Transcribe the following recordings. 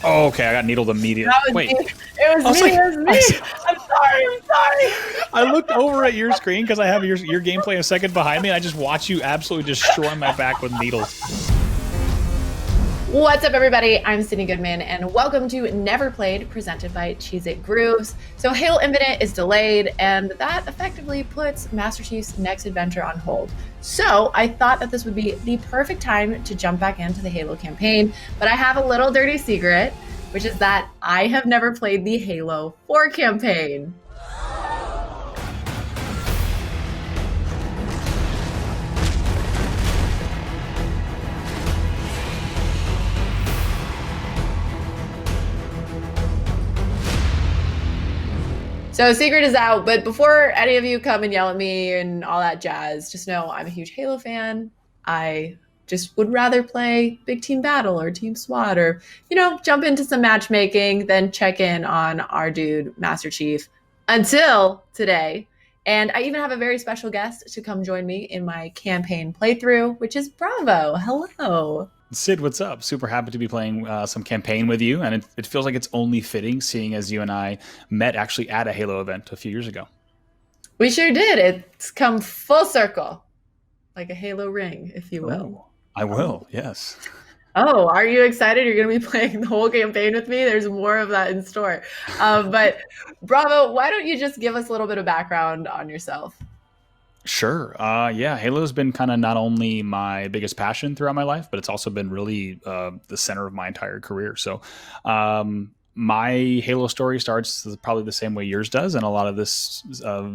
Oh, okay, I got needled immediately. Wait. Me. It was me. It was me. I'm sorry. I looked over at your screen because I have your gameplay a second behind me, and I just watch you absolutely destroy my back with needles. What's up, everybody? I'm Sydnee Goodman, and welcome to Never Played, presented by Cheez-It Grooves. So Halo Infinite is delayed, and that effectively puts Master Chief's next adventure on hold. So I thought that this would be the perfect time to jump back into the Halo campaign, but I have a little dirty secret, which is that I have never played the Halo 4 campaign. So secret is out, but before any of you come and yell at me and all that jazz, just know I'm a huge Halo fan. I just would rather play Big Team Battle or Team SWAT or, jump into some matchmaking than check in on our dude, Master Chief, until today. And I even have a very special guest to come join me in my campaign playthrough, which is Bravo. Hello. Sid, what's up? Super happy to be playing some campaign with you, and it feels like it's only fitting, seeing as you and I met actually at a Halo event a few years ago. We sure did. It's come full circle, like a Halo ring, if you will. Oh, I will, yes. Oh, are you excited? You're going to be playing the whole campaign with me? There's more of that in store. But Bravo, why don't you just give us a little bit of background on yourself? Sure. Yeah, Halo's been kind of not only my biggest passion throughout my life, but it's also been really the center of my entire career. So my Halo story starts probably the same way yours does, and a lot of this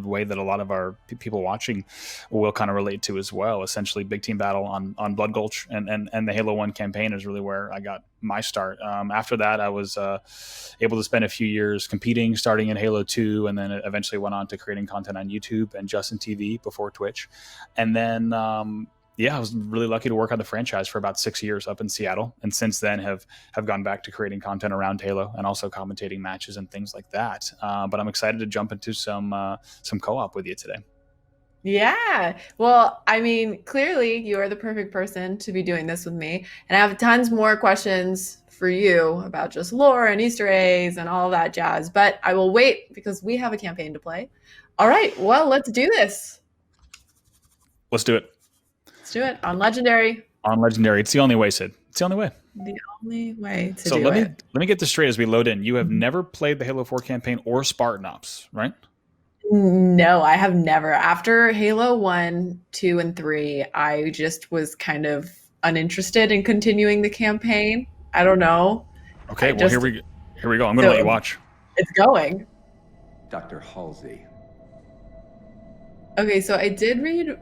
way that a lot of our people watching will kind of relate to as well. Essentially, Big Team Battle on Blood Gulch and the Halo 1 campaign is really where I got my start. After that, I was able to spend a few years competing, starting in Halo 2, and then eventually went on to creating content on YouTube and Justin TV before Twitch. And then I was really lucky to work on the franchise for about 6 years up in Seattle, and since then have gone back to creating content around Halo and also commentating matches and things like that. But I'm excited to jump into some co-op with you today. Yeah. Well, I mean, clearly you are the perfect person to be doing this with me, and I have tons more questions for you about just lore and Easter eggs and all that jazz, but I will wait because we have a campaign to play. All right. Well, let's do this. Let's do it. Let's do it on Legendary. On Legendary. It's the only way, Sid. It's the only way. The only way to do it. So let me get this straight as we load in. You have never played the Halo 4 campaign or Spartan Ops, right? No, I have never. After Halo 1, 2, and 3, I just was kind of uninterested in continuing the campaign. I don't know. Okay, here we go. I'm going to let you watch. It's going. Dr. Halsey. Okay, so I did read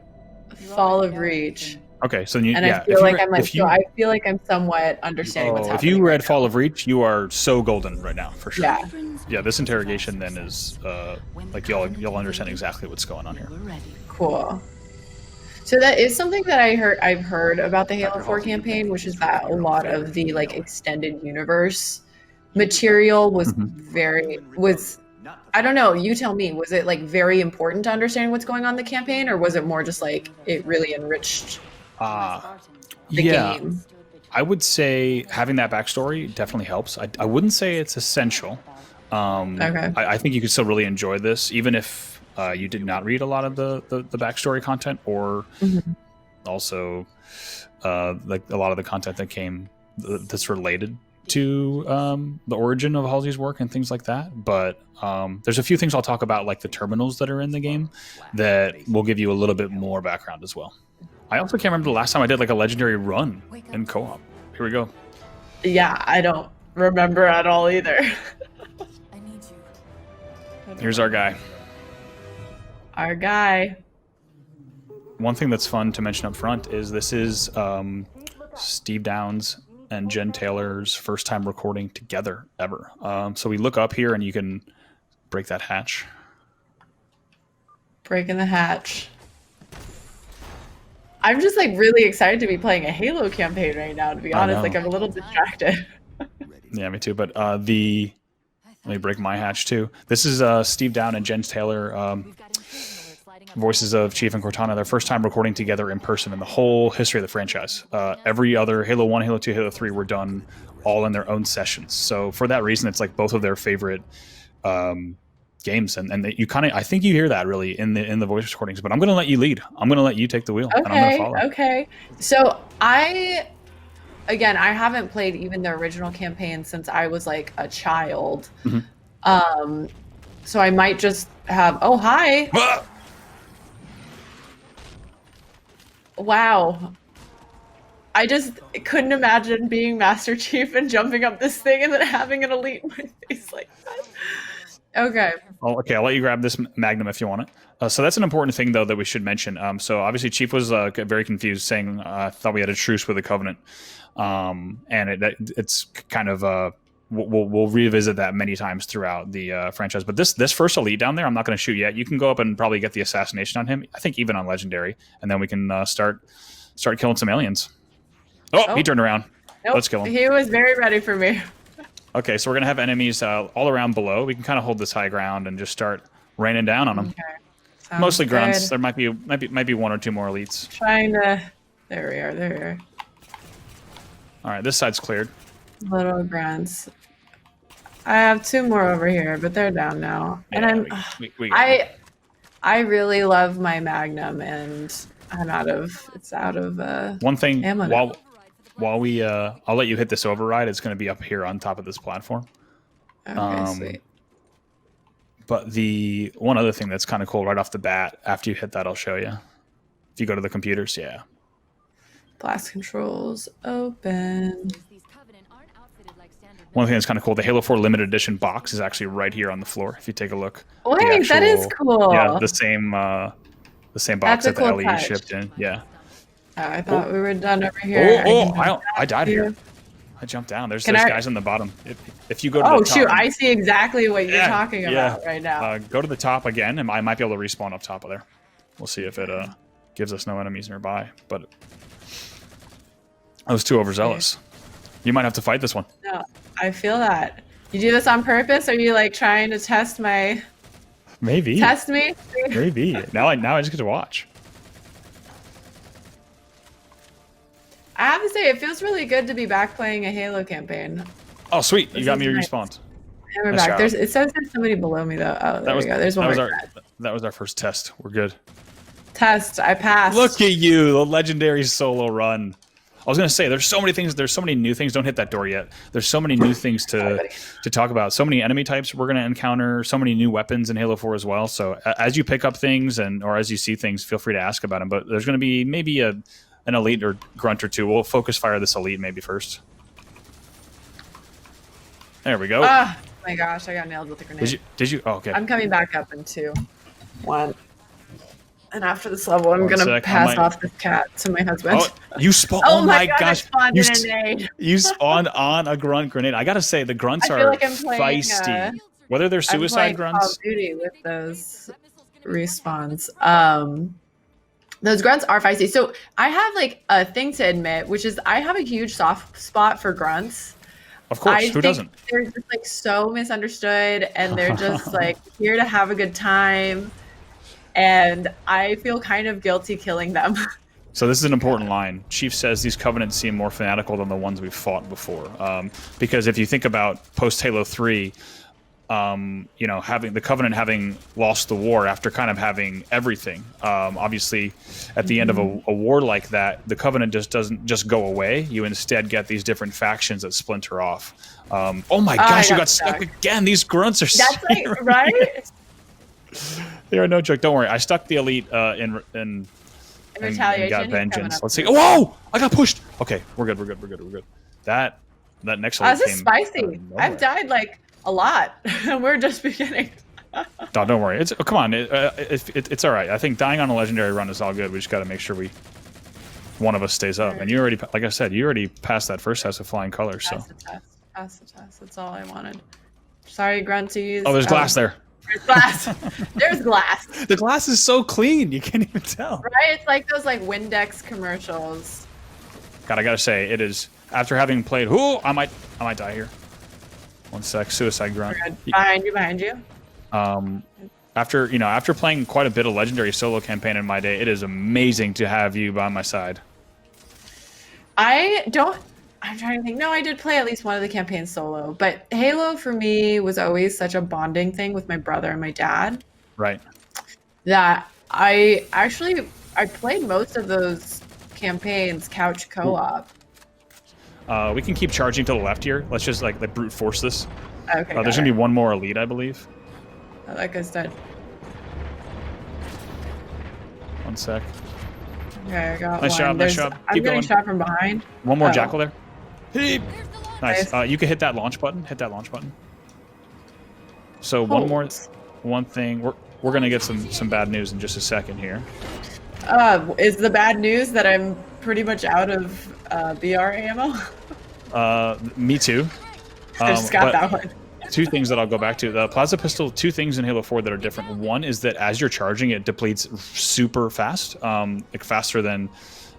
Fall of Reach. Okay, so I feel like I'm somewhat understanding what's happening. If you read Fall of Reach, you are so golden right now, for sure. Yeah, this interrogation then is like you'll understand exactly what's going on here. Cool. So that is something that I've heard about the Halo 4 campaign, which is that a lot of the like extended universe material was I don't know, you tell me, was it like very important to understand what's going on in the campaign, or was it more just like it really enriched the game? I would say having that backstory definitely helps. I wouldn't say it's essential. Okay. I think you could still really enjoy this, even if you did not read a lot of the backstory content, or also like a lot of the content that came that's related to the origin of Halsey's work and things like that. But there's a few things I'll talk about, like the terminals that are in the game, that will give you a little bit more background as well. I also can't remember the last time I did like a Legendary run in co-op. Here we go. Yeah, I don't remember at all either. Here's our guy. Our guy. One thing that's fun to mention up front is this is Steve Downes and Jen Taylor's first time recording together ever. So we look up here and you can break that hatch. Breaking the hatch. I'm just like really excited to be playing a Halo campaign right now, to be honest. Like I'm a little distracted. Yeah, me too. But let me break my hatch too. This is Steve Downes and Jen Taylor voices of Chief and Cortana, their first time recording together in person in the whole history of the franchise. Every other Halo 1, Halo 2, Halo 3 were done all in their own sessions. So for that reason, it's like both of their favorite games, and you kind of, I think you hear that really in the voice recordings. But I'm going to let you lead. I'm going to let you take the wheel, and I'm going to follow. Okay. So I haven't played even the original campaign since I was like a child. So I might just have. Oh, hi. Wow. I just couldn't imagine being Master Chief and jumping up this thing and then having an elite in my face like that. Okay. Oh, okay, I'll let you grab this Magnum if you want it. So that's an important thing, though, that we should mention. So obviously Chief was very confused, saying, I thought we had a truce with the Covenant. And it's kind of... We'll revisit that many times throughout the franchise. But this first elite down there, I'm not going to shoot yet. You can go up and probably get the assassination on him. I think even on Legendary. And then we can start killing some aliens. Oh, he turned around. Nope. Let's kill him. He was very ready for me. Okay, so we're going to have enemies all around below. We can kind of hold this high ground and just start raining down on them. Okay. Mostly grunts. There might be one or two more elites. Trying to... There we are. All right, this side's cleared. Little grunts. I have two more over here, but they're down now. Yeah, and I really love my Magnum, and I'm out of one thing ammo. while we I'll let you hit this override. It's going to be up here on top of this platform. Okay, sweet. But the one other thing that's kind of cool right off the bat, after you hit that, I'll show you. If you go to the computers, yeah. Blast controls open. One thing that's kind of cool, the Halo 4 limited edition box is actually right here on the floor. If you take a look. Wait, that is cool. Yeah, the same box that the cool LE shipped in. Yeah. I thought we were done over here. I died here. I jumped down. There's guys on the bottom. If you go to the top. Oh, shoot. I see exactly what you're talking about right now. Go to the top again, and I might be able to respawn up top of there. We'll see if it gives us no enemies nearby. But I was too overzealous. You might have to fight this one. No, I feel that. You do this on purpose? Are you like trying to test my... Maybe. Test me? Maybe. Now I just get to watch. I have to say, it feels really good to be back playing a Halo campaign. Oh, sweet. You got me respawned. And we're back. It says there's somebody below me, though. Oh, there we go. There's one more. That was our first test. We're good. Test. I passed. Look at you. The legendary solo run. I was going to say, there's so many things. There's so many new things. Don't hit that door yet. There's so many new things to talk about. So many enemy types we're going to encounter. So many new weapons in Halo 4 as well. So as you pick up things or as you see things, feel free to ask about them. But there's going to be maybe an elite or grunt or two. We'll focus fire this elite maybe first. There we go. Oh my gosh, I got nailed with the grenade. Did you? Oh, okay. I'm coming back up in 2, 1. And after this level, I'm going to pass off this cat to my husband. Oh, you spawned. Oh my gosh. You spawned on a grunt grenade. I got to say, the grunts are feisty. Whether they're suicide grunts. Call of Duty with those respawns. Those grunts are feisty. So I have like a thing to admit, which is I have a huge soft spot for grunts. Of course, who doesn't? They're just like so misunderstood, and they're just like here to have a good time. And I feel kind of guilty killing them. So this is an important line. Chief says these Covenants seem more fanatical than the ones we've fought before. Because if you think about post Halo 3, having the Covenant having lost the war after kind of having everything. Obviously, at the end of a war like that, the Covenant just doesn't just go away. You instead get these different factions that splinter off. Oh my gosh, you got stuck again. These grunts are That's like, right? They are no joke. Don't worry. I stuck the elite in retaliation. And got vengeance. Let's see. Oh, whoa! I got pushed. Okay, we're good. That next elite this is spicy. I've died like a lot. We're just beginning. No, don't worry. Come on. It's all right. I think dying on a legendary run is all good. We just got to make sure one of us stays up. And you already, like I said, you already passed that first test of flying colors. Pass the test. That's all I wanted. Sorry, grunties. Oh, there's glass there. There's glass. There's glass. The glass is so clean, you can't even tell. Right? It's like those like Windex commercials. God, I gotta say, it is after having played. Ooh, I might die here. One sec, suicide grunt. Behind you. I After playing quite a bit of legendary solo campaign in my day, it is amazing to have you by my side. I'm trying to think. No, I did play at least one of the campaigns solo, but Halo for me was always such a bonding thing with my brother and my dad. Right. That I played most of those campaigns couch co-op. We can keep charging to the left here. Let's just like brute force this. Okay. There's gonna be one more elite, I believe. Oh, that guy's dead. One sec. Okay, I got Nice one. job, nice job. I'm Keep getting going. shot from behind. One more Oh. jackal there. Nice. Nice. You can hit that launch button. Hit that launch button. So Hold. one thing. We're gonna get some bad news in just a second here. Is the bad news that I'm pretty much out of BR ammo? Me too. I just got that one. Two things that I'll go back to. The plasma pistol, two things in Halo 4 that are different. One is that as you're charging, it depletes super fast, like faster than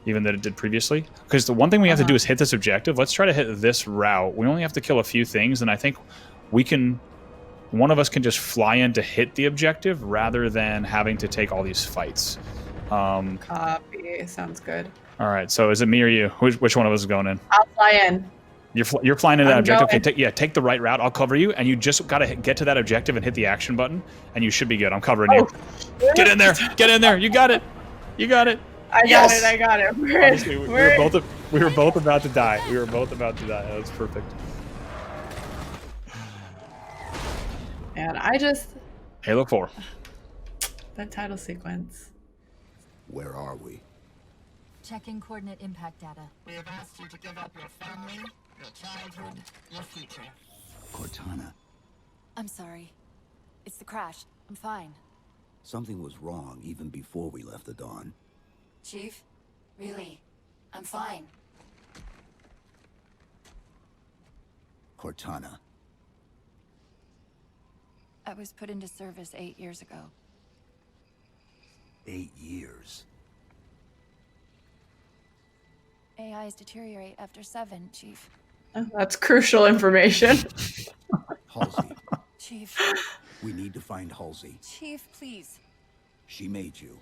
even that it did previously. Because the one thing we have to do is hit this objective. Let's try to hit this route. We only have to kill a few things, and I think one of us can just fly in to hit the objective rather than having to take all these fights. Copy. Sounds good. All right, so is it me or you? Which one of us is going in? I'll fly in. You're flying into that I'm objective. going. Okay, take the right route. I'll cover you, and you just gotta get to that objective and hit the action button, and you should be good. I'm covering you. Get in there! Get in there! You got it! You got it! I got it. I got it. Honestly, we were both about to die. We were both about to die. That was perfect. And Halo 4. that title sequence. Where are we? Checking coordinate impact data. We have asked you to give up your family, your childhood, your future. Cortana. I'm sorry. It's the crash. I'm fine. Something was wrong even before we left the Dawn. Chief? Really? I'm fine. Cortana. I was put into service 8 years ago. 8 years. AIs deteriorate after 7, Chief. That's crucial information. Halsey. Chief. We need to find Halsey. Chief, please. She made you.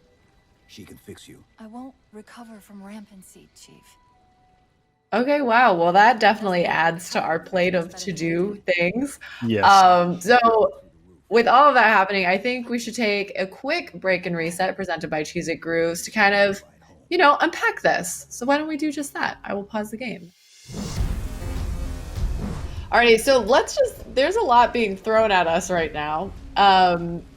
She can fix you. I won't recover from rampancy, Chief. Okay, wow. Well, that definitely adds to our plate of to-do things. Yes. So with all of that happening, I think we should take a quick break and reset presented by Cheez It Grooves to kind of, unpack this. So why don't we do just that? I will pause the game. Alrighty, so there's a lot being thrown at us right now.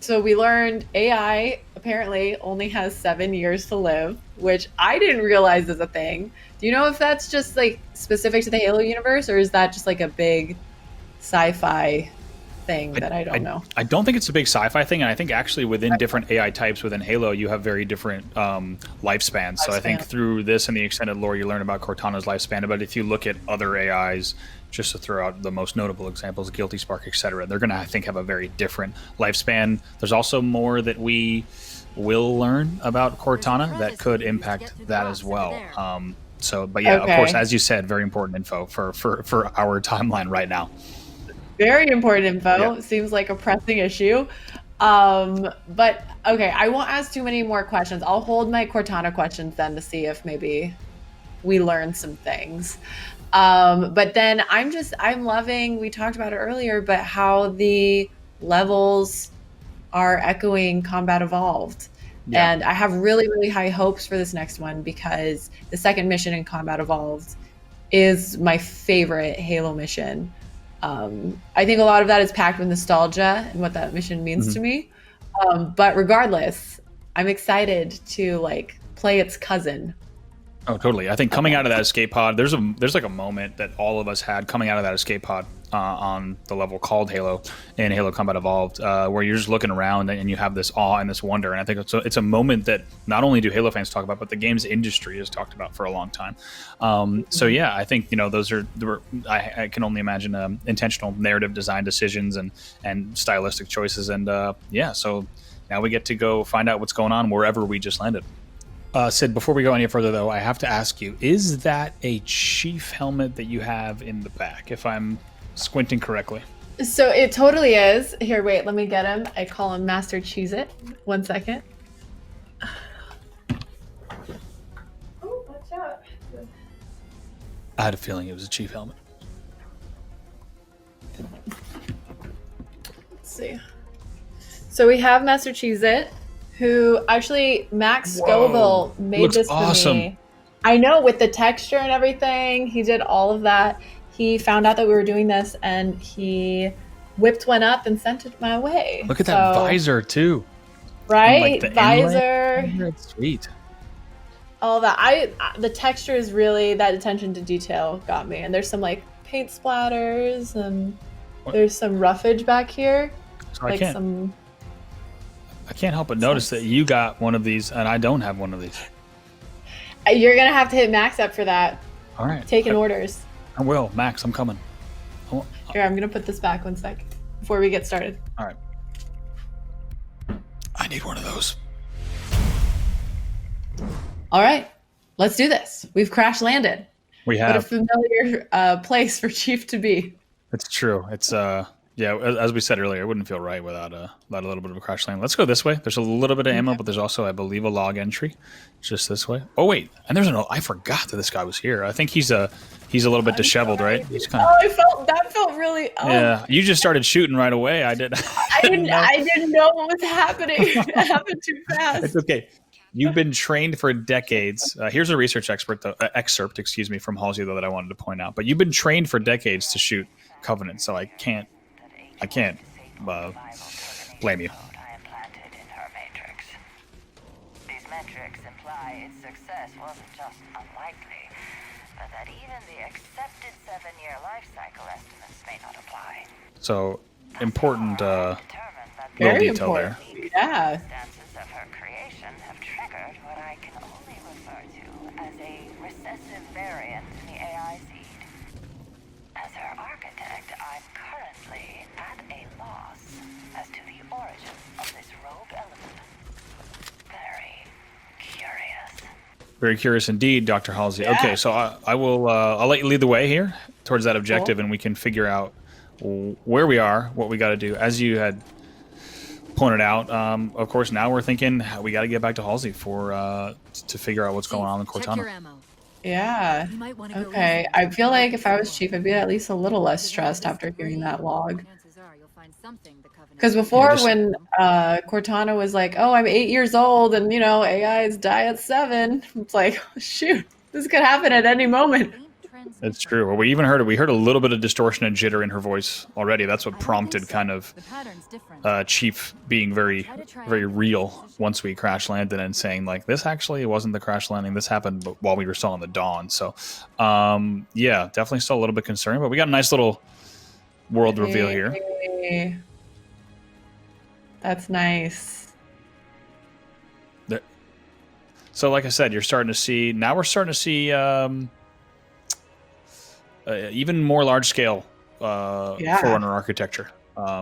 So we learned AI apparently only has 7 years to live, which I didn't realize is a thing. Do you know if that's just like specific to the Halo universe, or is that just like a big sci-fi thing that I don't know? I don't think it's a big sci-fi thing, and I think actually within different AI types within Halo, you have very different lifespans. So I think through this and the extended lore, you learn about Cortana's lifespan. But if you look at other AIs, just to throw out the most notable examples, Guilty Spark, etc., they're going to, I think, have a very different lifespan. There's also more that we will learn about Cortana that could impact that as well. But yeah, Okay. of course, as you said, very important info for our timeline right now. Very important info. Yeah. Seems like a pressing issue. But okay, I won't ask too many more questions. I'll hold my Cortana questions then to see if maybe we learn some things. But then I'm loving, we talked about it earlier, but how the levels are echoing Combat Evolved. Yeah. And I have really, really high hopes for this next one because the second mission in Combat Evolved is my favorite Halo mission. I think a lot of that is packed with nostalgia and what that mission means to me. But regardless, I'm excited to play its cousin. Oh, totally. I think coming out of that escape pod, there's like a moment that all of us had coming out of that escape pod on the level called Halo in Halo Combat Evolved, where you're just looking around and you have this awe and this wonder. And I think it's a moment that not only do Halo fans talk about, but the games industry has talked about for a long time. So yeah, I think those are I can only imagine intentional narrative design decisions and stylistic choices. And yeah, so now we get to go find out what's going on wherever we just landed. Sid, before we go any further, though, I have to ask you, is that a Chief helmet that you have in the back, if I'm squinting correctly? So it totally is. Here, wait, let me get him. I call him Master Cheese It. 1 second. Oh, watch out. I had a feeling it was a chief helmet. Let's see. So we have Master Cheese It, who actually Max Scoville made looks this for awesome. me. I know, with the texture and everything. He did all of that. He found out that we were doing this and he whipped one up and sent it my way. Look at that visor too. Right? Like the visor. inlay. That's sweet. All that. The texture is really, that attention to detail got me. And there's some like paint splatters and there's some roughage back here. So like I can't help but notice that you got one of these and I don't have one of these. You're gonna have to hit Max up for that. All right. Taking orders. I will. Max, I'm coming. Here, I'm gonna put this back 1 sec before we get started. All right. I need one of those. All right, let's do this. We've crash landed. We What a have. familiar place for Chief to be. It's true. It's yeah, as we said earlier, it wouldn't feel right without a little bit of a crash land. Let's go this way. There's a little bit of ammo, but there's also, I believe, a log entry just this way. Oh wait, and there's I forgot that this guy was here. I think he's a little bit disheveled, right? He's kind of. That felt really. Oh. Yeah, you just started shooting right away. I did. I didn't know what was happening. It happened too fast. It's okay. You've been trained for decades. Here's a research excerpt, from Halsey, though, that I wanted to point out. But you've been trained for decades to shoot Covenant, so I can't blame you. These metrics imply its success wasn't just unlikely, but that even the accepted 7-year life cycle estimates may not apply. So important little Very detail important. there. Yeah. Circumstances of her creation have triggered what I can only refer to as a recessive variant in the AI seed. As her architect, I'm currently at a loss as to the origin of this rogue element. Very curious. Very curious indeed, Dr. Halsey. Yeah. Okay, so I will. I'll let you lead the way here towards that objective, and we can figure out where we are, what we got to do. As you had pointed out, of course, now we're thinking we got to get back to Halsey to figure out what's going on in Check Cortana. your ammo. Yeah. You might want to go Okay. easy. I feel like if I was Chief, I'd be at least a little less stressed after hearing that log. Chances are you'll find something the Covenant- Because before, just- when Cortana was like, "Oh, I'm 8 years old, and AIs die at 7," it's like, oh, shoot, this could happen at any moment. It's true. Well, we even heard it. We heard a little bit of distortion and jitter in her voice already. That's what prompted kind of The pattern's different. Chief being very, very real once we crash landed and saying like, this actually wasn't the crash landing. This happened while we were still on the dawn. So, yeah, definitely still a little bit concerning, but we got a nice little world reveal here. Hey. That's nice. So, like I said, we're starting to see even more large scale Forerunner architecture,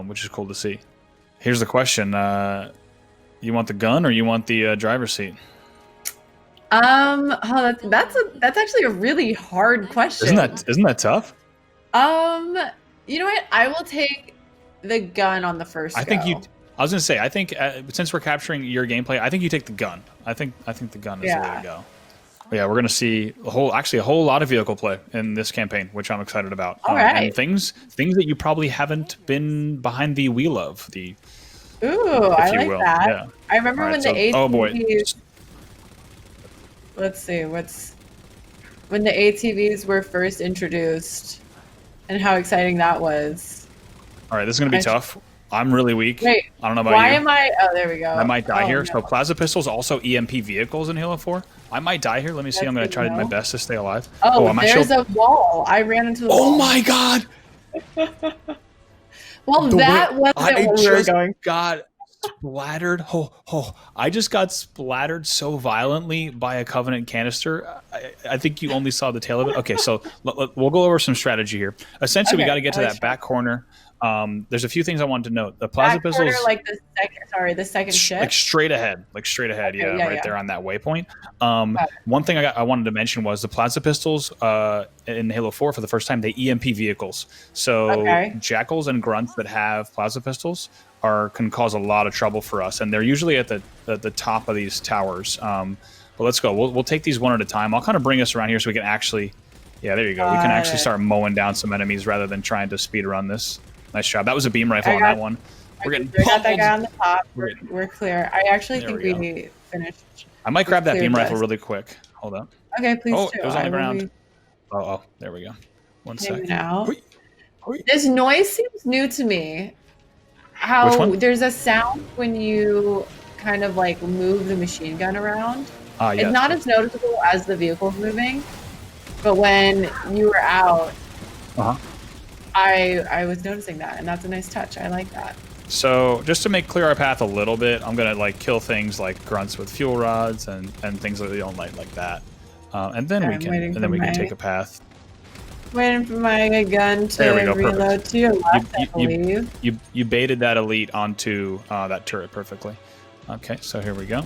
which is cool to see. Here's the question: you want the gun or you want the driver's seat? That's actually a really hard question. Isn't that tough? You know what? I will take the gun on the first. I think I was gonna say. I think since we're capturing your gameplay, I think you take the gun. I think the gun is the way to go. But yeah, we're gonna see a whole lot of vehicle play in this campaign, which I'm excited about. All right. And things that you probably haven't been behind the wheel of. Ooh, I like that. Yeah. I remember All right, when the ATVs. oh boy. Let's see, when the ATVs were first introduced, and how exciting that was. All right, this is gonna be tough. I'm really weak. Wait, I don't know about why you. am I? Oh, there we go. I might die here. No. So plasma pistols also EMP vehicles in Halo 4. I might die here. Let me see. I'm going to try my best to stay alive. Oh, I'm there's a wall. I ran into the wall. Oh my god! Well, that wasn't what we were going. Got splattered. I just got splattered so violently by a Covenant canister. I think you only saw the tail of it. Okay, so we'll go over some strategy here. Essentially, we got to get to that back corner There's a few things I wanted to note. The plasma Back corner, pistols, like the second ship. like straight ahead, Okay, yeah, right yeah. there on that waypoint. Got it. One thing I wanted to mention was the plasma pistols in Halo 4 for the first time, they EMP vehicles. So Okay. jackals and grunts that have plasma pistols can cause a lot of trouble for us, and they're usually at the top of these towers. But let's go. We'll take these one at a time. I'll kind of bring us around here so we can actually, yeah, there you go. We can actually start mowing down some enemies rather than trying to speed run this. Nice job. That was a beam rifle on that one. We're getting I got that pummeled. guy on the top. We're clear. I actually There think we we finished. I might grab that cleared beam rifle this. really quick. Hold up. Okay, please Oh, do. it was on the I will ground. be Oh, there we go. One hanging sec. out. Hoi, hoi. This noise seems new to me. Which How one? there's a sound when you kind of like move the machine gun around. Yeah. It's not as noticeable as the vehicle's moving, but when you were out, Uh-huh. I was noticing that, and that's a nice touch. I like that. So just to make clear our path a little bit, I'm gonna like kill things like grunts with fuel rods and things that we don't like that, and then Okay, we can take a path. Waiting for my gun to There we go, reload perfect. to your left, I believe. You baited that elite onto that turret perfectly. Okay, so here we go.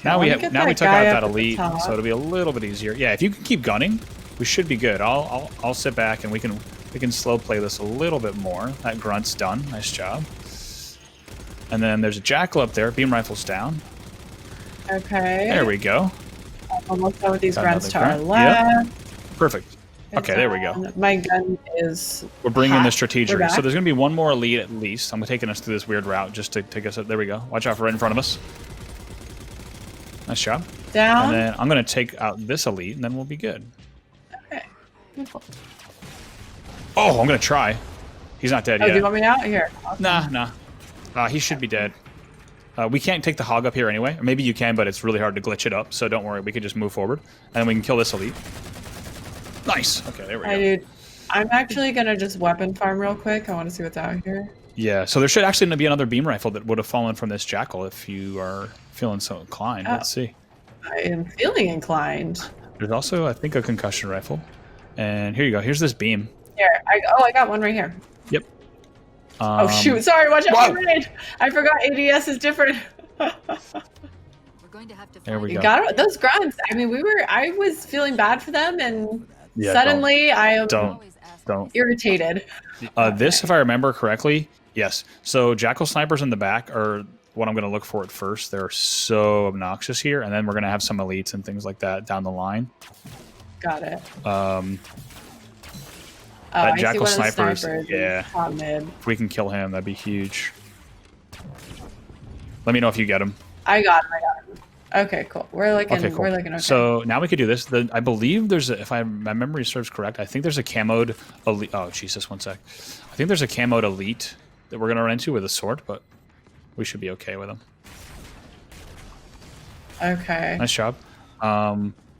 Now we took out that elite, so it'll be a little bit easier. Yeah, if you can keep gunning, we should be good. I'll sit back and we can slow play this a little bit more. That grunt's done. Nice job. And then there's a jackal up there. Beam rifle's down. Okay. There we go. I'm almost done with these Got grunts to our another left. Yep. Perfect. Okay, there we go. My gun is. We're bringing the hot. strategery. We're So back. there's going to be one more elite at least. I'm taking us through this weird route just to take us up. There we go. Watch out for right in front of us. Nice job. Down. And then I'm going to take out this elite, and then we'll be good. Okay. Beautiful. Oh, I'm going to try. He's not dead Oh, yet. do you want me out here? Nah. He should be dead. We can't take the hog up here anyway. Or maybe you can, but it's really hard to glitch it up. So don't worry. We can just move forward. And then we can kill this elite. Nice. Okay, there we go. Dude, I'm actually going to just weapon farm real quick. I want to see what's out here. Yeah, so there should actually be another beam rifle that would have fallen from this jackal if you are feeling so inclined. Oh. Let's see. I am feeling inclined. There's also, I think, a concussion rifle. And here you go. Here's this beam. Here. I got one right here. Yep. Oh, shoot. Sorry. Watch out. Whoa. Right. I forgot ADS is different. We're going to have to There we You go. got it. Those grunts. I mean, I was feeling bad for them, and Yeah, suddenly I am Don't. irritated. This, if I remember correctly, yes. So jackal snipers in the back are what I'm going to look for at first. They're so obnoxious here. And then we're going to have some elites and things like that down the line. Got it. That I see jackal one of the snipers, snipers. yeah. Top mid. If we can kill him, that'd be huge. Let me know if you get him. I got him. Okay, cool. We're looking. Okay, cool. We're looking okay. So now we could do this. I believe there's if my memory serves correct, I think there's a camoed elite. Oh, Jesus, one sec. I think there's a camoed elite that we're going to run into with a sword, but we should be okay with them. Okay. Nice job.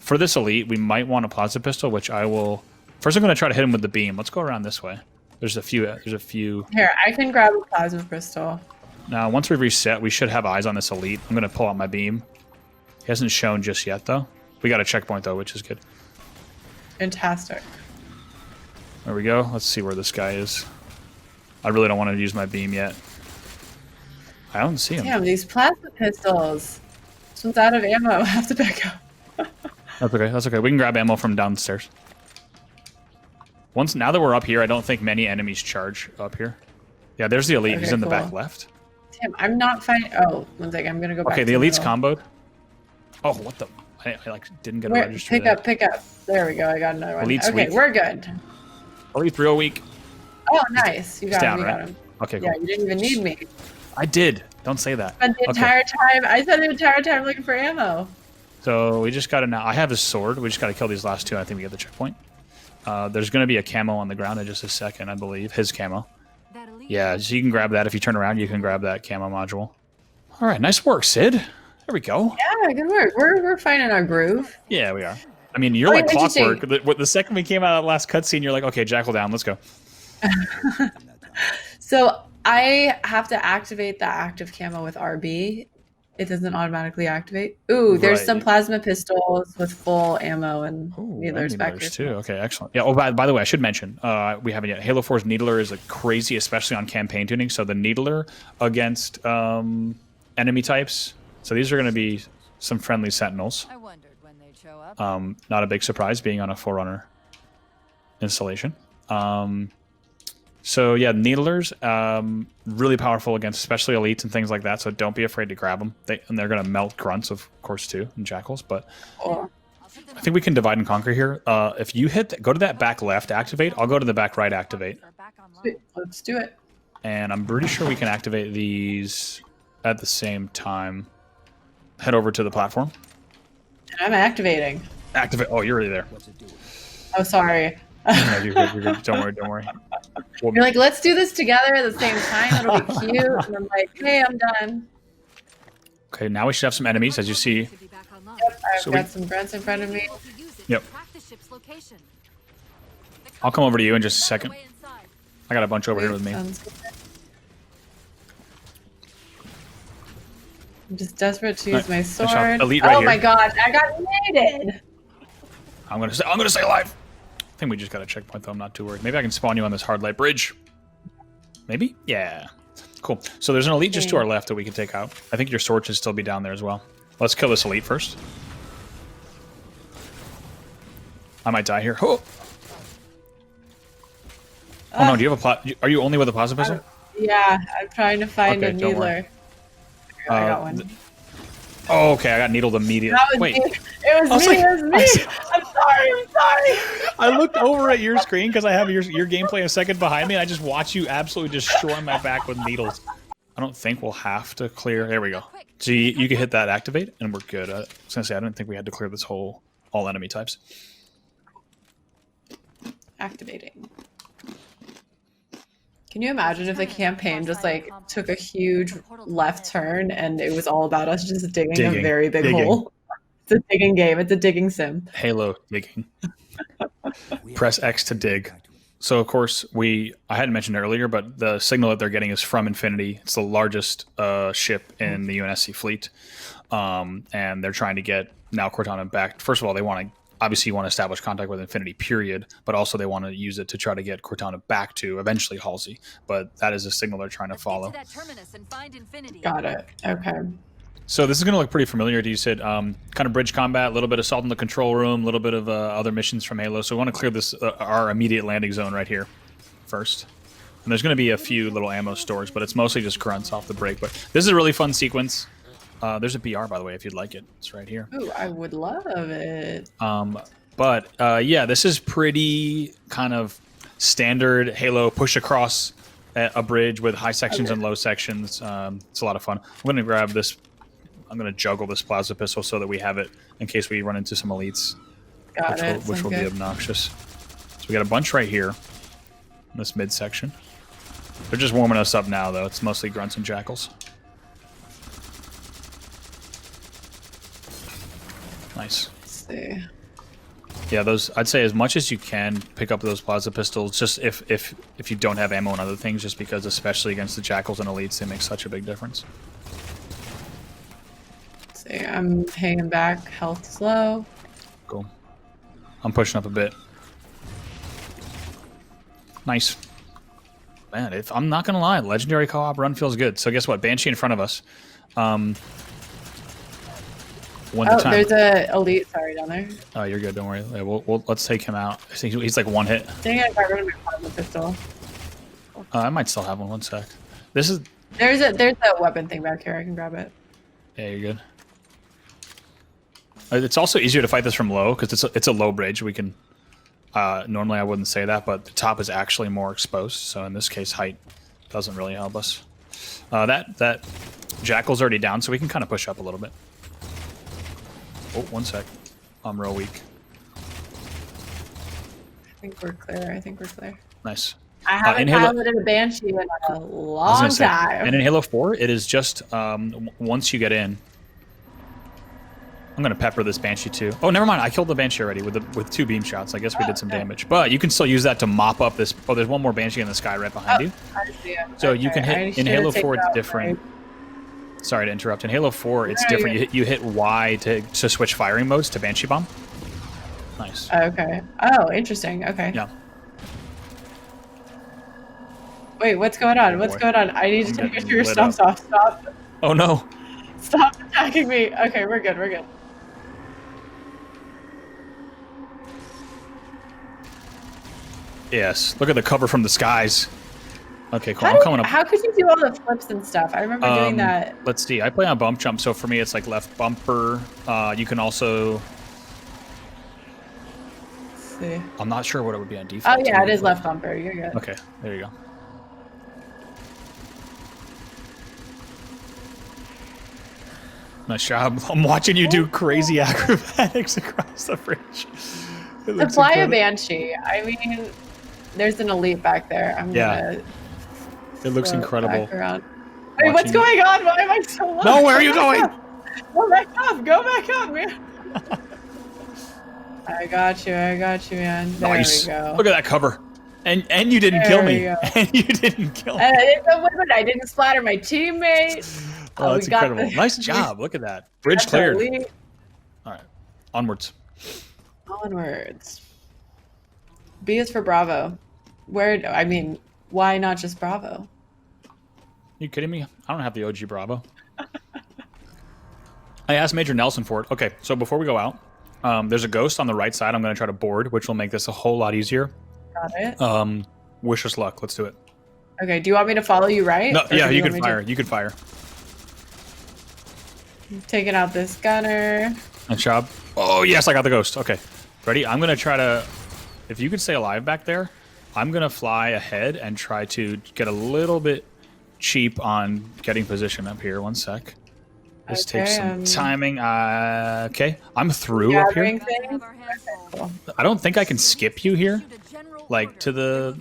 For this elite, we might want a plasma pistol, which I will... First, I'm going to try to hit him with the beam. Let's go around this way. There's a few... Here, I can grab a plasma pistol. Now, once we reset, we should have eyes on this elite. I'm going to pull out my beam. He hasn't shown just yet, though. We got a checkpoint, though, which is good. Fantastic. There we go. Let's see where this guy is. I really don't want to use my beam yet. I don't see him. Damn, these plasma pistols. This one's out of ammo. I have to back up. That's okay. That's okay. We can grab ammo from downstairs. Now that we're up here, I don't think many enemies charge up here. Yeah, there's the elite. Okay, He's in the cool. back left. Damn, I'm not finding. Oh, one second. I'm gonna go back. Okay, to the elite's middle. comboed. Oh, what the? I like didn't get a Where, register. pick up. There we go. I got another one. Elite's Okay, weak. we're good. Elite's real weak. Oh, nice. You He's got down, him. You right? got him. Okay, cool. Yeah, you didn't even need me. I did. Don't say that. Spent the Okay. entire time. I spent the entire time looking for ammo. So we just got to now. I have his sword. We just got to kill these last two. I think we get the checkpoint. There's going to be a camo on the ground in just a second, I believe. His camo. That elite Yeah, so you can grab that. If you turn around, you can grab that camo module. All right, nice work, Sid. There we go. Yeah, good work. We're finding our groove. Yeah, we are. I mean, you're Oh, like what'd you clockwork. The second we came out of that last cutscene, you're like, okay, jackal down, let's go. So I have to activate the active camo with RB. it doesn't automatically activate. Ooh, there's some Right. plasma pistols with full ammo and Ooh, needlers and back here needlers too. Okay, excellent. Yeah. Oh, by the way, I should mention we haven't yet. Halo 4's needler is like crazy, especially on campaign tuning. So the needler against enemy types. So these are going to be some friendly sentinels. I wondered when they'd show up. Not a big surprise being on a Forerunner installation. So yeah, needlers, really powerful against especially elites and things like that. So don't be afraid to grab them. And they're going to melt grunts, of course, too, and jackals. But Oh, I think we can divide and conquer here. If you go to that back left activate, I'll go to the back right activate. Are back online. sweet. Let's do it. And I'm pretty sure we can activate these at the same time. Head over to the platform. And I'm activating. Activate. Oh, you're already there. Oh, sorry. No, you're good. You're good. Don't worry. Don't worry. Well, You're like, let's do this together at the same time. It'll be cute. And I'm like, hey, I'm done. okay, now we should have some enemies, as you see. Should be back online. I've So got we- some grunts in front of me. Able to use it Yep. to track the ship's location. The I'll come over to you in just a company's second. way inside. I got a bunch over here with me. Sounds good. I'm just desperate to use Right, my nice shot. sword. Elite right oh my here. god, I got mated. I'm gonna stay alive. I think we just got a checkpoint though. I'm not too worried. Maybe I can spawn you on this hard light bridge. Maybe? Yeah. Cool. So there's an elite just to our left that we can take out. I think your sword should still be down there as well. Let's kill this elite first. I might die here. Oh, oh no! Do you have are you only with a plasma pistol? Yeah, I'm trying to find Okay, a don't worry. needler. I got one. Oh, okay. I got needled immediately. That was Wait. me. It was me. It was me. I'm sorry. I'm sorry. I looked over at your screen because I have your gameplay a second behind me, and I just watch you absolutely destroy my back with needles. I don't think we'll have to clear. There we go. So you can hit that activate, and we're good. I was gonna say I didn't think we had to clear this whole all enemy types. Activating. Can you imagine if the campaign just like took a huge left turn and it was all about us just digging a very big hole? It's a digging game. It's a digging sim. Halo digging. Press X to dig. So of course I hadn't mentioned earlier, but the signal that they're getting is from Infinity. It's the largest ship in the UNSC fleet, and they're trying to get now Cortana back. First of all, they want to establish contact with Infinity, period. But also they want to use it to try to get Cortana back to eventually Halsey. But that is a signal they're trying to follow. Get to that terminus and find Infinity. Got it. Okay. So this is going to look pretty familiar to you, Sid. Kind of bridge combat, a little bit assault in the control room, a little bit of other missions from Halo. So we want to clear this our immediate landing zone right here first. And there's going to be a few little ammo stores, but it's mostly just grunts off the break. But this is a really fun sequence. There's a BR, by the way, if you'd like it. It's right here. Ooh, I would love it. Yeah, this is pretty kind of standard Halo push across a bridge with high sections and low sections. It's a lot of fun. I'm going to grab this. I'm going to juggle this plasma pistol so that we have it in case we run into some elites, which will be obnoxious. So we got a bunch right here in this midsection. They're just warming us up now, though. It's mostly grunts and jackals. Nice. Let's see. Yeah, those. I'd say as much as you can pick up those plasma pistols. Just if you don't have ammo and other things, just because especially against the jackals and elites, they make such a big difference. Let's see. I'm hanging back. Health's low. Cool. I'm pushing up a bit. Nice. Man, I'm not gonna lie, legendary co-op run feels good. So guess what? Banshee in front of us. There's a elite. Sorry, down there. Oh, you're good. Don't worry. Yeah, let's take him out. I think he's like one hit. Dang it! I got rid of my plasma pistol. I might still have one. One sec. This is. There's a weapon thing back here. I can grab it. Yeah, you're good. It's also easier to fight this from low because it's a low bridge. We can. Normally I wouldn't say that, but the top is actually more exposed. So in this case, height doesn't really help us. That jackal's already down, so we can kind of push up a little bit. Oh, one sec. I'm real weak. I think we're clear. Nice. I haven't piloted a Banshee in a long time. And in Halo 4, it is just once you get in. I'm gonna pepper this Banshee too. Oh, never mind. I killed the Banshee already with 2 beam shots. I guess we did some damage, but you can still use that to mop up this. Oh, there's one more Banshee in the sky right behind you. I see it. So you can hit in Halo 4. It's different. Sorry to interrupt. In Halo 4, it's No, different. You hit Y to switch firing modes to Banshee Bomb. Nice. Okay. Oh, interesting. Okay. Yeah. Wait, what's going on? What's boy. going on? I need to I'm take getting your lit stuff up. off. Stop. Oh no. Stop attacking me. Okay, we're good. We're good. Yes. Look at the cover from the skies. Okay, cool. I'm coming up. How could you do all the flips and stuff? I remember doing that. Let's see. I play on bump jump, so for me it's like left bumper. You can also. Let's see. I'm not sure what it would be on default. Oh yeah, it is left bumper. You're good. Okay, there you go. Nice job. I'm watching you do crazy acrobatics across the bridge. It To looks fly a incredible. Banshee, I mean, there's an elite back there. I'm gonna. It looks float incredible. back around. Wait, what's Watching- going on? Why am I so low? No, where are you Go going? back up. Go back up. Go back up, man. I got you, man. There Nice. we go. Look at that cover. And you didn't There kill we me. go. And you didn't kill me. I didn't splatter my teammate. Oh, that's we got incredible. the- Nice job. Look at that. Bridge That's cleared. elite. All right. Onwards. Onwards. B is for Bravo. Why not just Bravo? You kidding me? I don't have the OG Bravo. I asked Major Nelson for it. Okay, so before we go out, there's a ghost on the right side I'm going to try to board, which will make this a whole lot easier. Got it. Wish us luck. Let's do it. Okay, do you want me to follow you right? No, Or yeah, do you want can me fire. You can fire. Taking out this gunner. Nice job. Oh, yes, I got the ghost. Okay. Ready? I'm going to try to... If you could stay alive back there, I'm going to fly ahead and try to get a little bit cheap on getting position up here. One sec. This takes some timing. Okay. I'm through up here. Gathering thing. Cool. I don't think I can skip you here. Like, to the...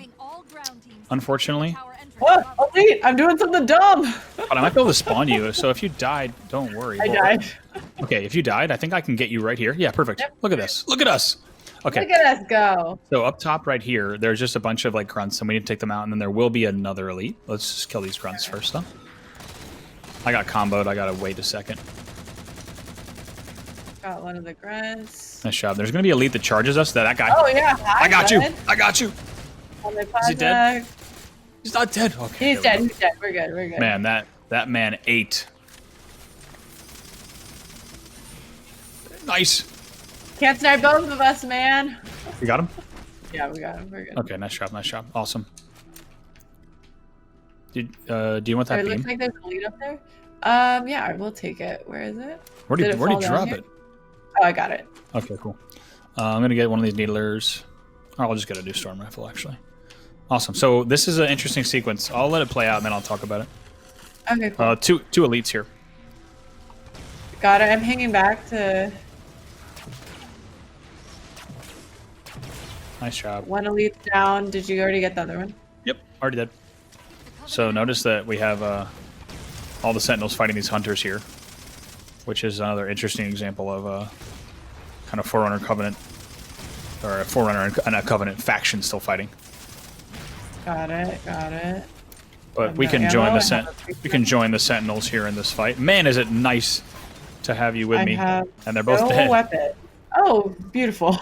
Unfortunately. Oh, elite! I'm doing something dumb. But I might be able to spawn you, so if you died, don't worry. I died. Okay, if you died, I think I can get you right here. Yeah, perfect. Yep. Look at this. Look at us. Okay. Look at us go. So up top right here, there's just a bunch of like grunts, and we need to take them out, and then there will be another elite. Let's just kill these grunts first, though. I got comboed. I gotta wait a second. Got one of the grunts. Nice job. There's gonna be elite that charges us. That guy. Oh yeah, hi, I got you. bud. I got you. On the Is he dead? project. He's not dead. Okay. He's there we dead. He's dead. We're good. We're good. go. Man, that man ate. Nice. Can't snipe both of us, man. You got him? Yeah, we got him. We're good. Okay, nice job. Nice job. Awesome. Do you want that It beam? looks like there's a lead up there. Yeah, I will take it. Where is it? Where Did did it you fall down drop here? it? Oh, I got it. Okay, cool. I'm gonna get one of these needlers. Or I'll just get a new storm rifle, actually. Awesome. So this is an interesting sequence. I'll let it play out, and then I'll talk about it. Okay, cool. Two elites here. Got it. I'm hanging back to Nice job. one elite down. Did you already get the other one? Yep, already did. So notice that we have all the sentinels fighting these hunters here, which is another interesting example of kind of Forerunner Covenant, or a Forerunner and a Covenant faction still fighting. Got it. Got it. But we got can ammo, join I the have a we can join the sentinels here in this fight. Man, is it nice to have you with I me? have And they're both no dead. weapon. Oh, beautiful.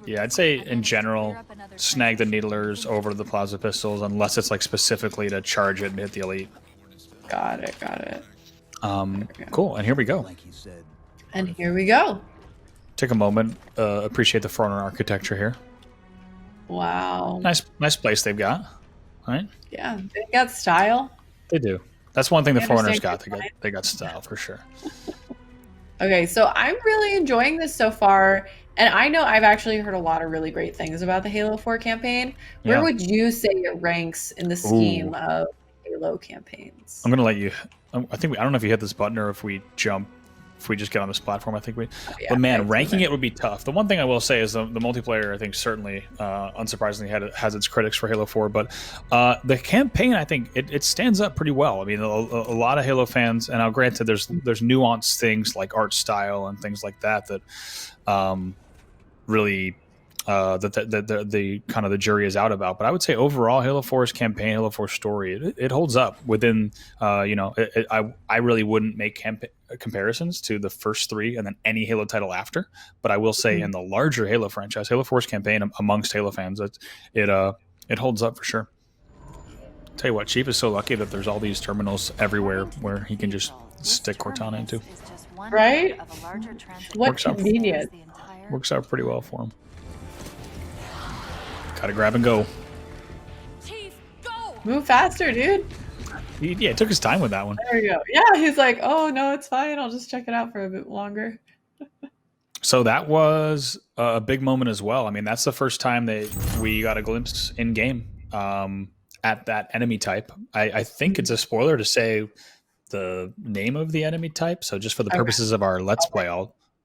Yeah, I'd say in general, snag the needlers over the plasma pistols unless it's like specifically to charge it and hit the elite. Got it. Got it. Cool, and here we go. Like he said, And here we go. Take a moment, appreciate the Forerunner architecture here. Wow. Nice place they've got, right? Yeah, they got style. They do. That's one thing the I Foreigners understand got. your They got style for sure. Okay, so I'm really enjoying this so far, and I know I've actually heard a lot of really great things about the Halo 4 campaign. Where Yeah. would you say it ranks in the scheme of Halo campaigns? I'm gonna let you. I think I don't know if you hit this button or if we jump. If we just get on this platform, I think we. Yeah, but man, I ranking see it would be tough. The one thing I will say is the multiplayer. I think certainly, unsurprisingly, has its critics for Halo 4. But the campaign, I think, it stands up pretty well. I mean, a lot of Halo fans, and I'll granted there's nuanced things like art style and things like that that really the kind of the jury is out about. But I would say overall, Halo 4's campaign, Halo 4 story, it holds up within. I really wouldn't make comparisons to the first three and then any Halo title after. But I will say in the larger Halo franchise, Halo 4's campaign amongst Halo fans, it holds up for sure. Tell you what, Chief is so lucky that there's all these terminals everywhere where he can just stick Cortana into. Right? What Works out. convenient. Works out pretty well for him. Gotta grab and go. Chief, go! Move faster, dude. Yeah, it took his time with that one. There we go. Yeah, he's like, oh, no, it's fine. I'll just check it out for a bit longer. So that was a big moment as well. I mean, that's the first time that we got a glimpse in game at that enemy type. I think it's a spoiler to say the name of the enemy type. So just for the purposes of our Let's Play,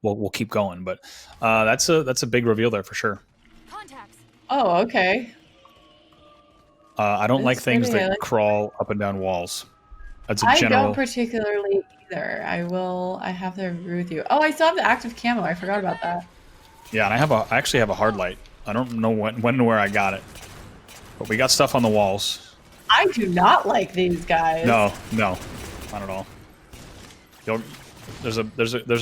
we'll keep going. But that's a big reveal there for sure. Contacts. Oh, okay. I don't like things that like crawl up and down walls. That's a I general. don't particularly either. I have to agree with you. Oh, I still have the active camo. I forgot about that. Yeah, and I actually have a hard light. I don't know when and where I got it, but we got stuff on the walls. I do not like these guys. No, not at all. There's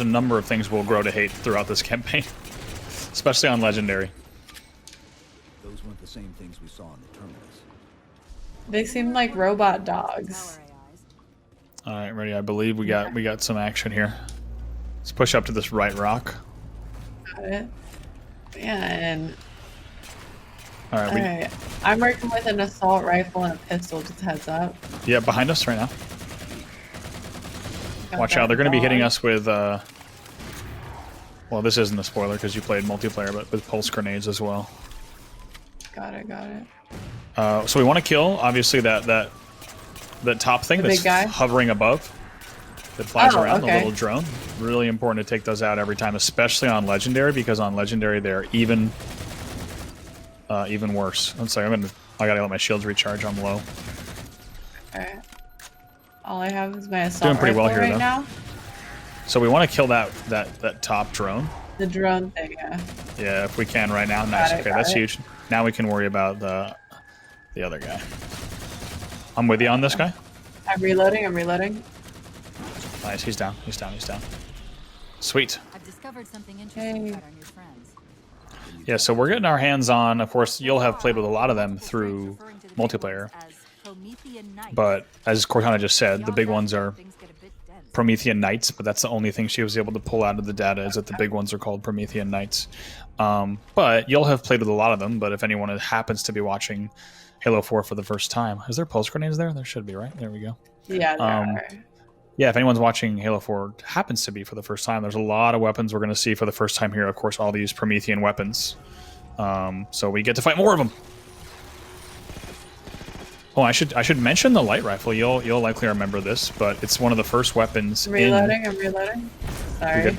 a number of things we'll grow to hate throughout this campaign, especially on Legendary. Those weren't the same things we saw in the terminus. They seem like robot dogs. All right, ready? I believe we got some action here. Let's push up to this right rock. Got it. Man. All right. Alright. I'm working with an assault rifle and a pistol, just heads up. Yeah, behind us right now. Got Watch that out, they're going to be hitting dog. us with, well, this isn't a spoiler because you played multiplayer, but with pulse grenades as well. Got it. So we want to kill, obviously, that top thing The that's big guy? hovering above, that flies around, the okay. little drone. Really important to take those out every time, especially on Legendary, because on Legendary they're even worse. I'm sorry, I gotta let my shields recharge. I'm low. Alright. All I have is my assault Doing pretty well rifle here, right though. now. So we want to kill that top drone. The drone thing, yeah. Yeah, if we can right now. Nice. Got it, Okay, got that's it. huge. Now we can worry about the other guy. I'm with you on this guy. I'm reloading. Nice. He's down. Sweet. I've discovered something interesting Hey. about our new friends. Yeah, so we're getting our hands on, of course, you'll have played with a lot of them through multiplayer. But as Cortana just said, the big ones are Promethean Knights, but that's the only thing she was able to pull out of the data is that the big ones are called Promethean Knights. But you'll have played with a lot of them, but if anyone happens to be watching Halo 4 for the first time, is there pulse grenades there? There should be, right? There we go. Yeah, there are. Yeah, if anyone's watching Halo 4 happens to be for the first time, there's a lot of weapons we're going to see for the first time here. Of course, all these Promethean weapons. So we get to fight more of them. Oh, I should mention the light rifle. You'll likely remember this, but it's one of the first weapons. I'm reloading. Sorry. You're good.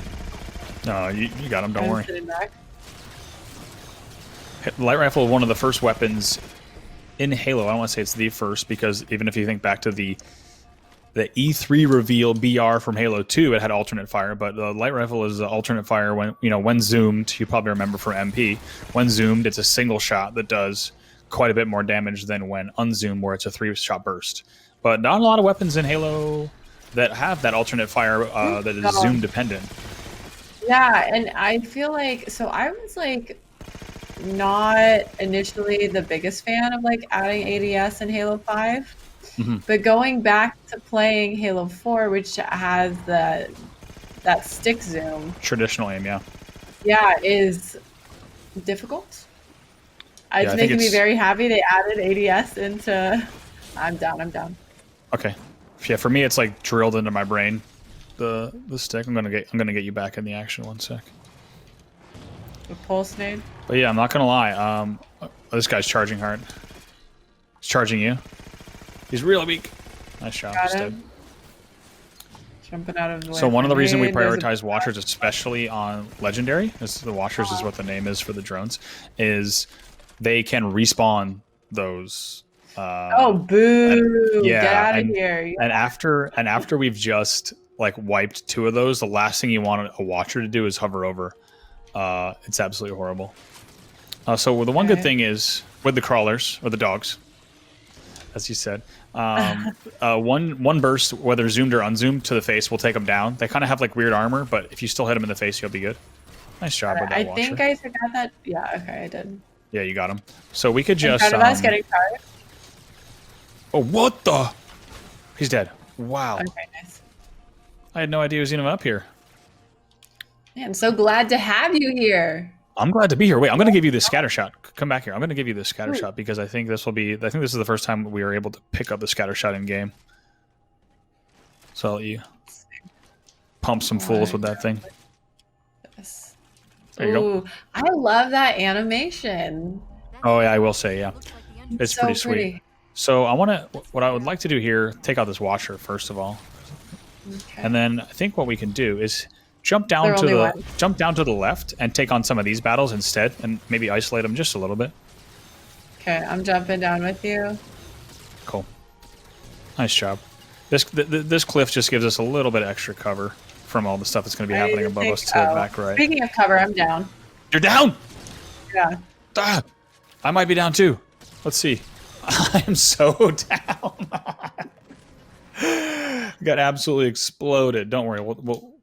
No, you got him. Don't I'm worry. sitting back. The light rifle is one of the first weapons in Halo. I don't want to say it's the first because even if you think back to the E3 reveal BR from Halo 2, it had alternate fire, but the light rifle is alternate fire when zoomed. You probably remember from MP. When zoomed, it's a single shot that does quite a bit more damage than when unzoomed, where it's a 3-shot burst. But not a lot of weapons in Halo that have that alternate fire that is zoom dependent. Yeah, and I feel like I was like not initially the biggest fan of like adding ADS in Halo 5. But going back to playing Halo 4, which has that stick zoom, Traditional aim, yeah. yeah, is difficult. It's making me very happy they added ADS into. I'm down. Okay, yeah. For me, it's like drilled into my brain. The stick. I'm gonna get you back in the action one sec. The pulse nade. But yeah, I'm not gonna lie. This guy's charging hard. He's charging you. He's real weak. Nice shot. Got Just him. dead. Jumping out of the way. So one of the reasons we Grenade, prioritize Watchers, especially on Legendary, the Watchers is what the name is for the drones, is they can respawn those. Oh, boo! Yeah, Get out of here! And after we've just like wiped 2 of those, the last thing you want a Watcher to do is hover over. It's absolutely horrible. So the one good thing is with the crawlers or the dogs, as you said, one burst, whether zoomed or unzoomed to the face, will take them down. They kind of have like weird armor, but if you still hit them in the face, you'll be good. Nice job with that watcher. I think I forgot that. Yeah, okay, I did. Yeah, you got him. So we could just. In front of us, getting charged. Oh, what the? He's dead. Wow. Okay, nice. I had no idea he was even up here. Man, I'm so glad to have you here. I'm glad to be here. Wait, I'm going to give you the scatter shot. Come back here. I'm going to give you the scatter shot because I think this is the first time we are able to pick up the scatter shot in game. So I'll let you pump some fools with that thing. Yes. There you go. I love that animation. Oh yeah, I will say, yeah. Looks like the end. It's So pretty sweet. So what I would like to do here, take out this watcher first of all. Okay. And then I think what we can do is jump down to the left and take on some of these battles instead, and maybe isolate them just a little bit. Okay, I'm jumping down with you. Cool. Nice job. This cliff just gives us a little bit of extra cover from all the stuff that's going to be happening above us to the back right. Speaking of cover, I'm down. You're down. Yeah. Ah, I might be down too. Let's see. I am so down. Got absolutely exploded. Don't worry.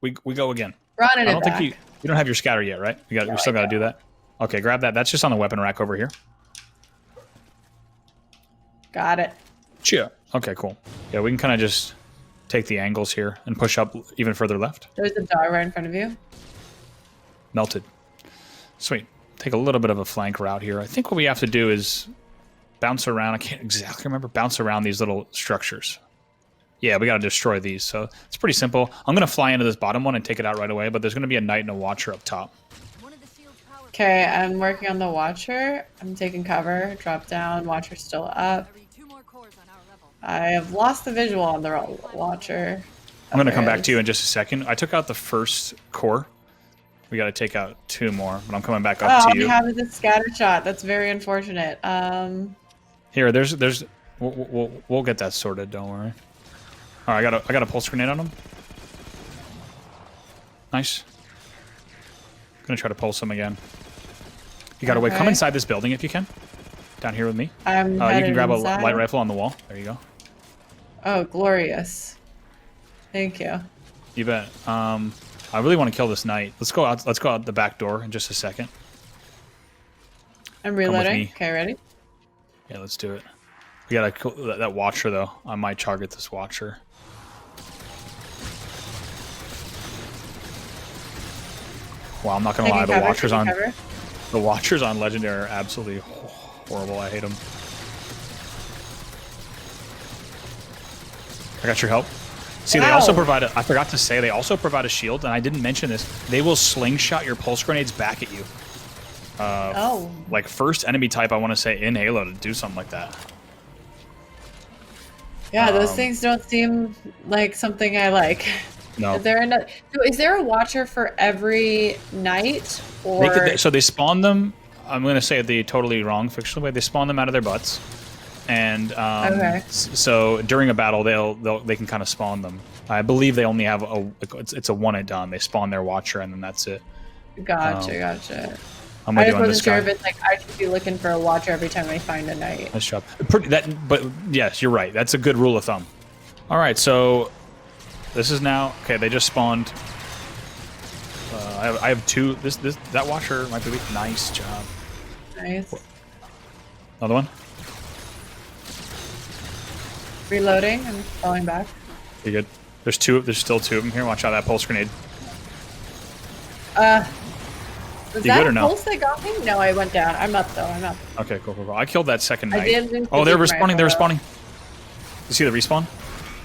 We go again. Running I don't it think back. you don't have your scatter yet, right? We still got to do that. Okay, grab that. That's just on the weapon rack over here. Got it. Cheer. Okay, cool. Yeah, we can kind of just take the angles here and push up even further left. There's a dog right in front of you. Melted. Sweet. Take a little bit of a flank route here. I think what we have to do is bounce around. I can't exactly remember. Bounce around these little structures. Yeah, we got to destroy these. So it's pretty simple. I'm going to fly into this bottom one and take it out right away, but there's going to be a knight and a watcher up top. One of the shield's power. Okay, I'm working on the watcher. I'm taking cover. Drop down. Watcher's still up. I read 2 more cores on our level. I have lost the visual on the watcher. I'm going to come back to you in just a second. I took out the first core. We got to take out 2 more, but I'm coming back up to you. Oh, we have the scatter shot. That's very unfortunate. Here, we'll get that sorted. Don't worry. All right, I got a pulse grenade on him. Nice. Gonna try to pulse him again. You got to wait. Come inside this building if you can. Down here with me. You can grab inside. a light rifle on the wall. There you go. Oh, glorious. Thank you. You bet. I really want to kill this knight. Let's go out. Let's go out the back door in just a second. I'm reloading. me. Okay, ready? Yeah, let's do it. We gotta kill that watcher though. I might target this watcher. Wow, I'm not gonna lie. The watchers on Legendary are absolutely horrible. I hate them. I got your help. See, they also provide I forgot to say, they also provide a shield, and I didn't mention this. They will slingshot your pulse grenades back at you. Like first enemy type, I want to say, in Halo to do something like that. Yeah, those things don't seem like something I like. No. Is there a watcher for every night? Or So they spawn them, I'm going to say the totally wrong fictional way, they spawn them out of their butts. And so during a battle, they can kind of spawn them. I believe they only have it's a one and done. They spawn their watcher and then that's it. Gotcha. I'm I with just you on this wasn't sure guy. if it's like I should be looking for a watcher every time I find a knight. Nice job. But yes, you're right. That's a good rule of thumb. All right, so this is now okay. They just spawned. I have 2. That watcher might be weak. Nice job. Nice. Another one. Reloading and falling back. You good? There's still 2 of them here. Watch out that pulse grenade. Was You that good or a no? pulse that got me? No, I went down. I'm up though. I'm up. Okay, cool. I killed that second I knight. didn't Oh, they're think my respawning. They're photo. respawning. You see the respawn?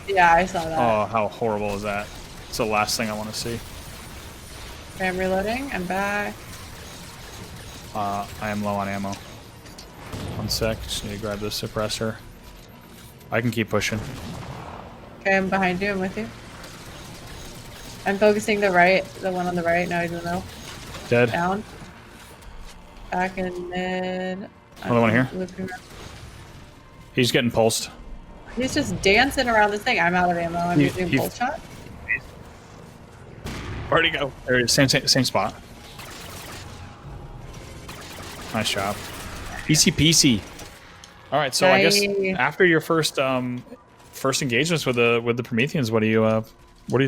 Yeah, I saw that. Oh, how horrible is that? It's the last thing I want to see. Okay, I'm reloading. I'm back. I am low on ammo. 1 sec. Just need to grab this suppressor. I can keep pushing. Okay, I'm behind you. I'm with you. I'm focusing the one on the right. Now he's in the middle. Dead. Down. Back in mid. Another one here. Looping around. He's getting pulsed. He's just dancing around this thing. I'm out of ammo. I'm using pulse shot. Where'd he go? There he is. Same spot. Nice job. Easy peasy. All right, so I guess after your first engagements with the Prometheans, what do you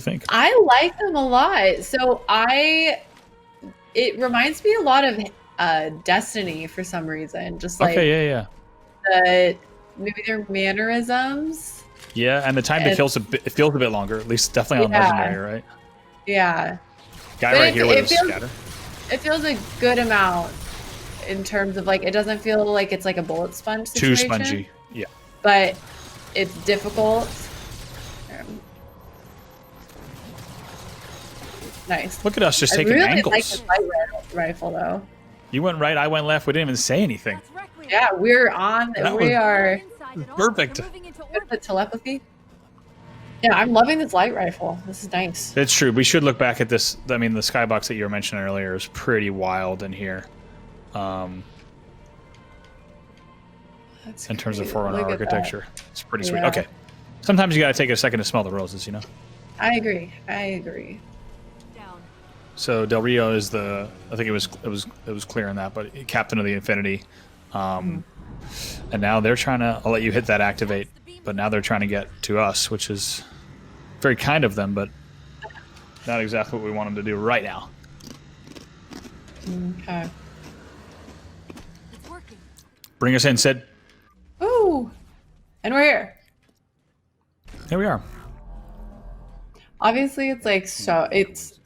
think? I like them a lot. So it reminds me a lot of Destiny for some reason. Just like yeah. Maybe their mannerisms. Yeah, and the time it feels a bit longer. At least definitely on Legendary, right? Yeah. Guy right here with his scatter. It feels a good amount in terms of like it doesn't feel like it's like a bullet sponge situation. Too spongy. Yeah. But it's difficult. Nice. Look at us just taking angles. I really like the light rifle though. You went right, I went left. We didn't even say anything. Yeah, we're on. We are perfect. With the telepathy. Yeah, I'm loving this light rifle. This is nice. It's true. We should look back at this. I mean, the skybox that you were mentioning earlier is pretty wild in here. In terms of Forerunner architecture. It's pretty sweet. Okay. Sometimes you got to take a second to smell the roses, you know? I agree. So Del Rio is I think it was clear in that, but captain of the Infinity. And now they're trying to, I'll let you hit that activate, but now they're trying to get to us, which is very kind of them, but not exactly what we want them to do right now. Okay. Bring us in, Sid. Ooh. And we're here. Here we are. Obviously it's like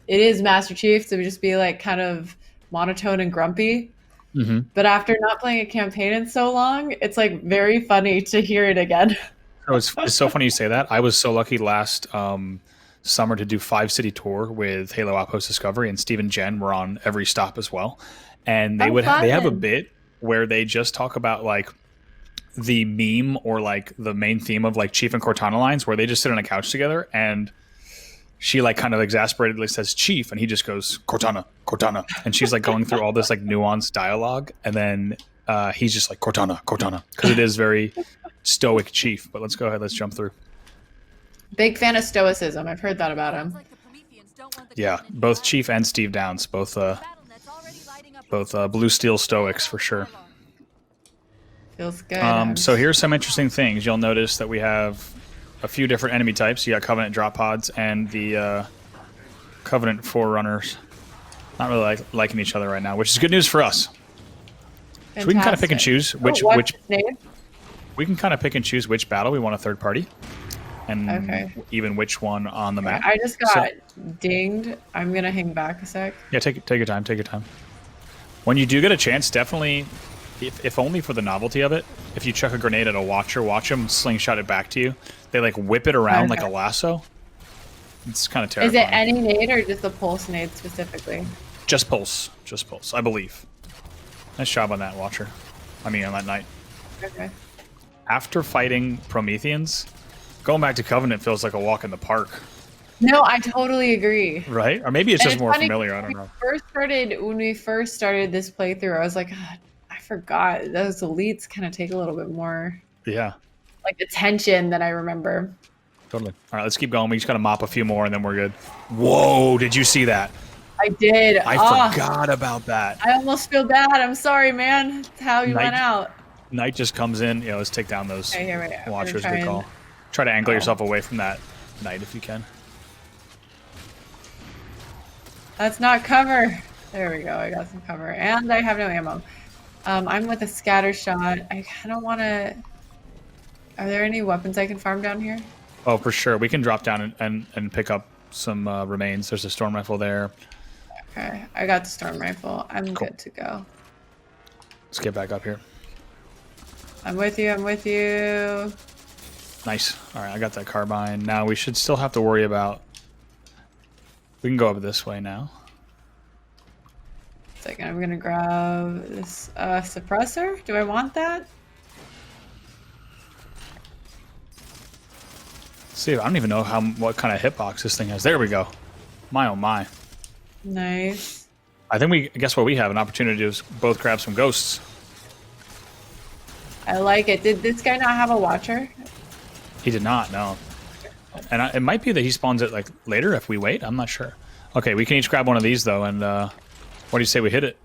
it is Master Chief, so we just be like kind of monotone and grumpy. Mm-hmm. But after not playing a campaign in so long, it's like very funny to hear it again. Oh, it's so funny you say that. I was so lucky last summer to do 5-city tour with Halo Outpost Discovery, and Steve and Jen were on every stop as well. And they they have a bit where they just talk about like the meme or like the main theme of like Chief and Cortana lines, where they just sit on a couch together and she like kind of exasperatedly says Chief and he just goes Cortana, Cortana, and she's like going through all this like nuanced dialogue, and then he's just like Cortana, Cortana, because it is very stoic Chief. But let's go ahead, let's jump through. Big fan of stoicism. I've heard that about him. Yeah, both Chief and Steve Downs, both blue steel stoics for sure. Feels good. So here's some interesting things. You'll notice that we have a few different enemy types. You got Covenant drop pods and the Covenant Forerunners. Not really liking each other right now, which is good news for us. Fantastic. So we can kind of pick and choose which name? We can kind of pick and choose which battle we want a third party, and even which one on the map. I just got dinged. I'm gonna hang back a sec. Yeah, take your time. Take your time. When you do get a chance, definitely, if only for the novelty of it, if you chuck a grenade at a watcher, watch them slingshot it back to you. They like whip it around like a lasso. It's kind of terrifying. Is it any nade or just a pulse nade specifically? Just pulse, I believe. Nice job on that, watcher. I mean, on that night. Okay. After fighting Prometheans, going back to Covenant feels like a walk in the park. No, I totally agree. Right? Or maybe it's just more familiar. I don't know. When we first started this playthrough, I was like, God, I forgot those elites kind of take a little bit more. Yeah. Like attention than I remember. Totally. All right, let's keep going. We just got to mop a few more and then we're good. Whoa, did you see that? I did. I forgot about that. I almost feel bad. I'm sorry, man. That's how you went out. Knight just comes in. You know, let's take down those watchers. Good call. Try to angle yourself away from that Knight if you can. That's not cover. There we go. I got some cover. And I have no ammo. I'm with a scatter shot. I kind of want to... Are there any weapons I can farm down here? Oh, for sure. We can drop down and pick up some remains. There's a storm rifle there. Okay. I got the storm rifle. I'm good to go. Let's get back up here. I'm with you. I'm with you. Nice. All right. I got that carbine. Now we should still have to worry about... We can go up this way now. Second, I'm gonna grab this suppressor. Do I want that? Let's see, I don't even know what kind of hitbox this thing has. There we go. My oh my. Nice. I think guess what we have an opportunity to both grab some ghosts. I like it. Did this guy not have a watcher? He did not. No. And it might be that he spawns it like later if we wait. I'm not sure. Okay, we can each grab one of these though. And what do you say we hit it?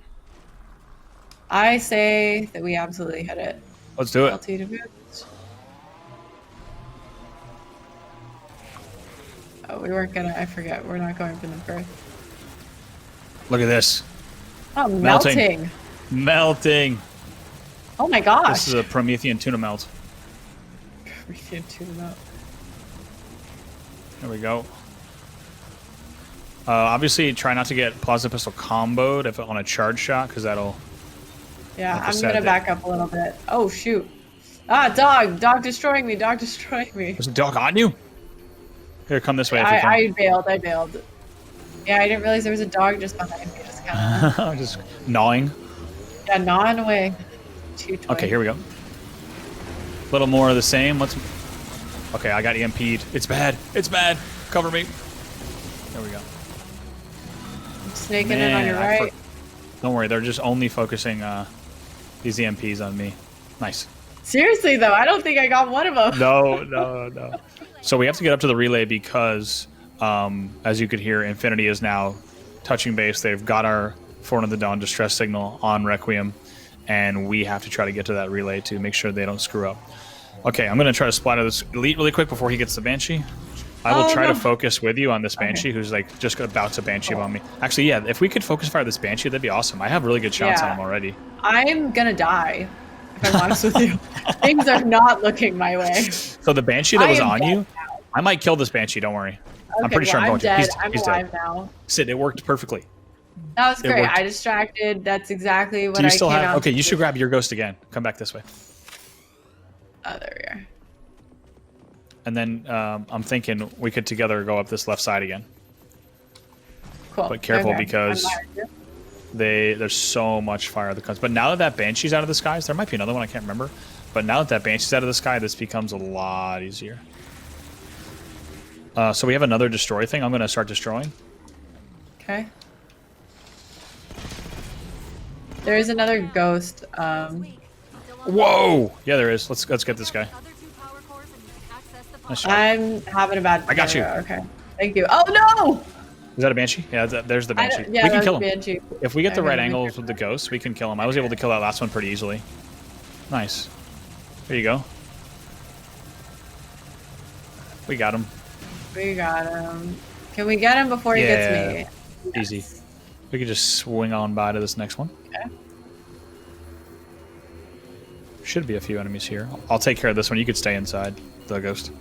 I say that we absolutely hit it. Let's do it. LT to boost. Oh, we weren't gonna. I forget. We're not going for the birth. Look at this. Oh, melting. Melting. Oh my gosh. This is a Promethean tuna melt. Promethean tuna melt. There we go. Obviously, try not to get plasma pistol comboed if on a charge shot, because that'll. Yeah, like I I'm said, gonna back up a little bit. Oh shoot! Ah, dog! Dog destroying me! Dog destroying me! There's a dog on you. Here, come this way. If you can. I bailed. I bailed. Yeah, I didn't realize there was a dog just behind me. Just kind of. Just gnawing. Yeah, gnawing away. Okay, here we go. A little more of the same. Let's. Okay, I got EMP'd. It's bad. It's bad. Cover me. There we go. Snaking in on your right. Don't worry, they're just only focusing these EMPs on me. Nice. Seriously though, I don't think I got one of them. No. So we have to get up to the relay because, as you could hear, Infinity is now touching base. They've got our Forward of the Dawn distress signal on Requiem, and we have to try to get to that relay to make sure they don't screw up. Okay, I'm going to try to splatter this Elite really quick before he gets the Banshee. I will try to focus with you on this Banshee, who's like just about to Banshee on me. Actually, yeah, if we could focus fire this Banshee, that'd be awesome. I have really good shots on him already. I'm gonna die, if I'm honest with you. Things are not looking my way. So the Banshee that was on you, I might kill this Banshee, don't worry. Okay, I'm pretty sure I'm going dead. to. I'm He's alive dead. now. Sid, it worked perfectly. That was great. worked. I distracted. That's exactly what Do you I still came have? out Okay, to you should do. grab your ghost again. Come back this way. Oh, there we are. And then I'm thinking we could together go up this left side again. Cool. But careful Okay. because I'm behind you. there's so much fire that comes. But now that Banshee's out of the skies, there might be another one, I can't remember. But now that Banshee's out of the sky, this becomes a lot easier. So we have another destroy thing. I'm going to start destroying. Okay. There is another ghost. Whoa! Yeah, there is. Let's get this guy. Nice shot. I'm having a bad. I got you. Okay. Thank you. Oh no! Is that a Banshee? Yeah, there's the Banshee. Yeah, we can that's kill him. Banshee. If we get the Okay, right let me angles check with the ghosts, we can kill him. I was able to kill that last one pretty easily. Nice. There you go. We got him. We got him. Can we get him before he gets me? Easy. We could just swing on by to this next one. Okay. Should be a few enemies here. I'll take care of this one. You could stay inside the ghost.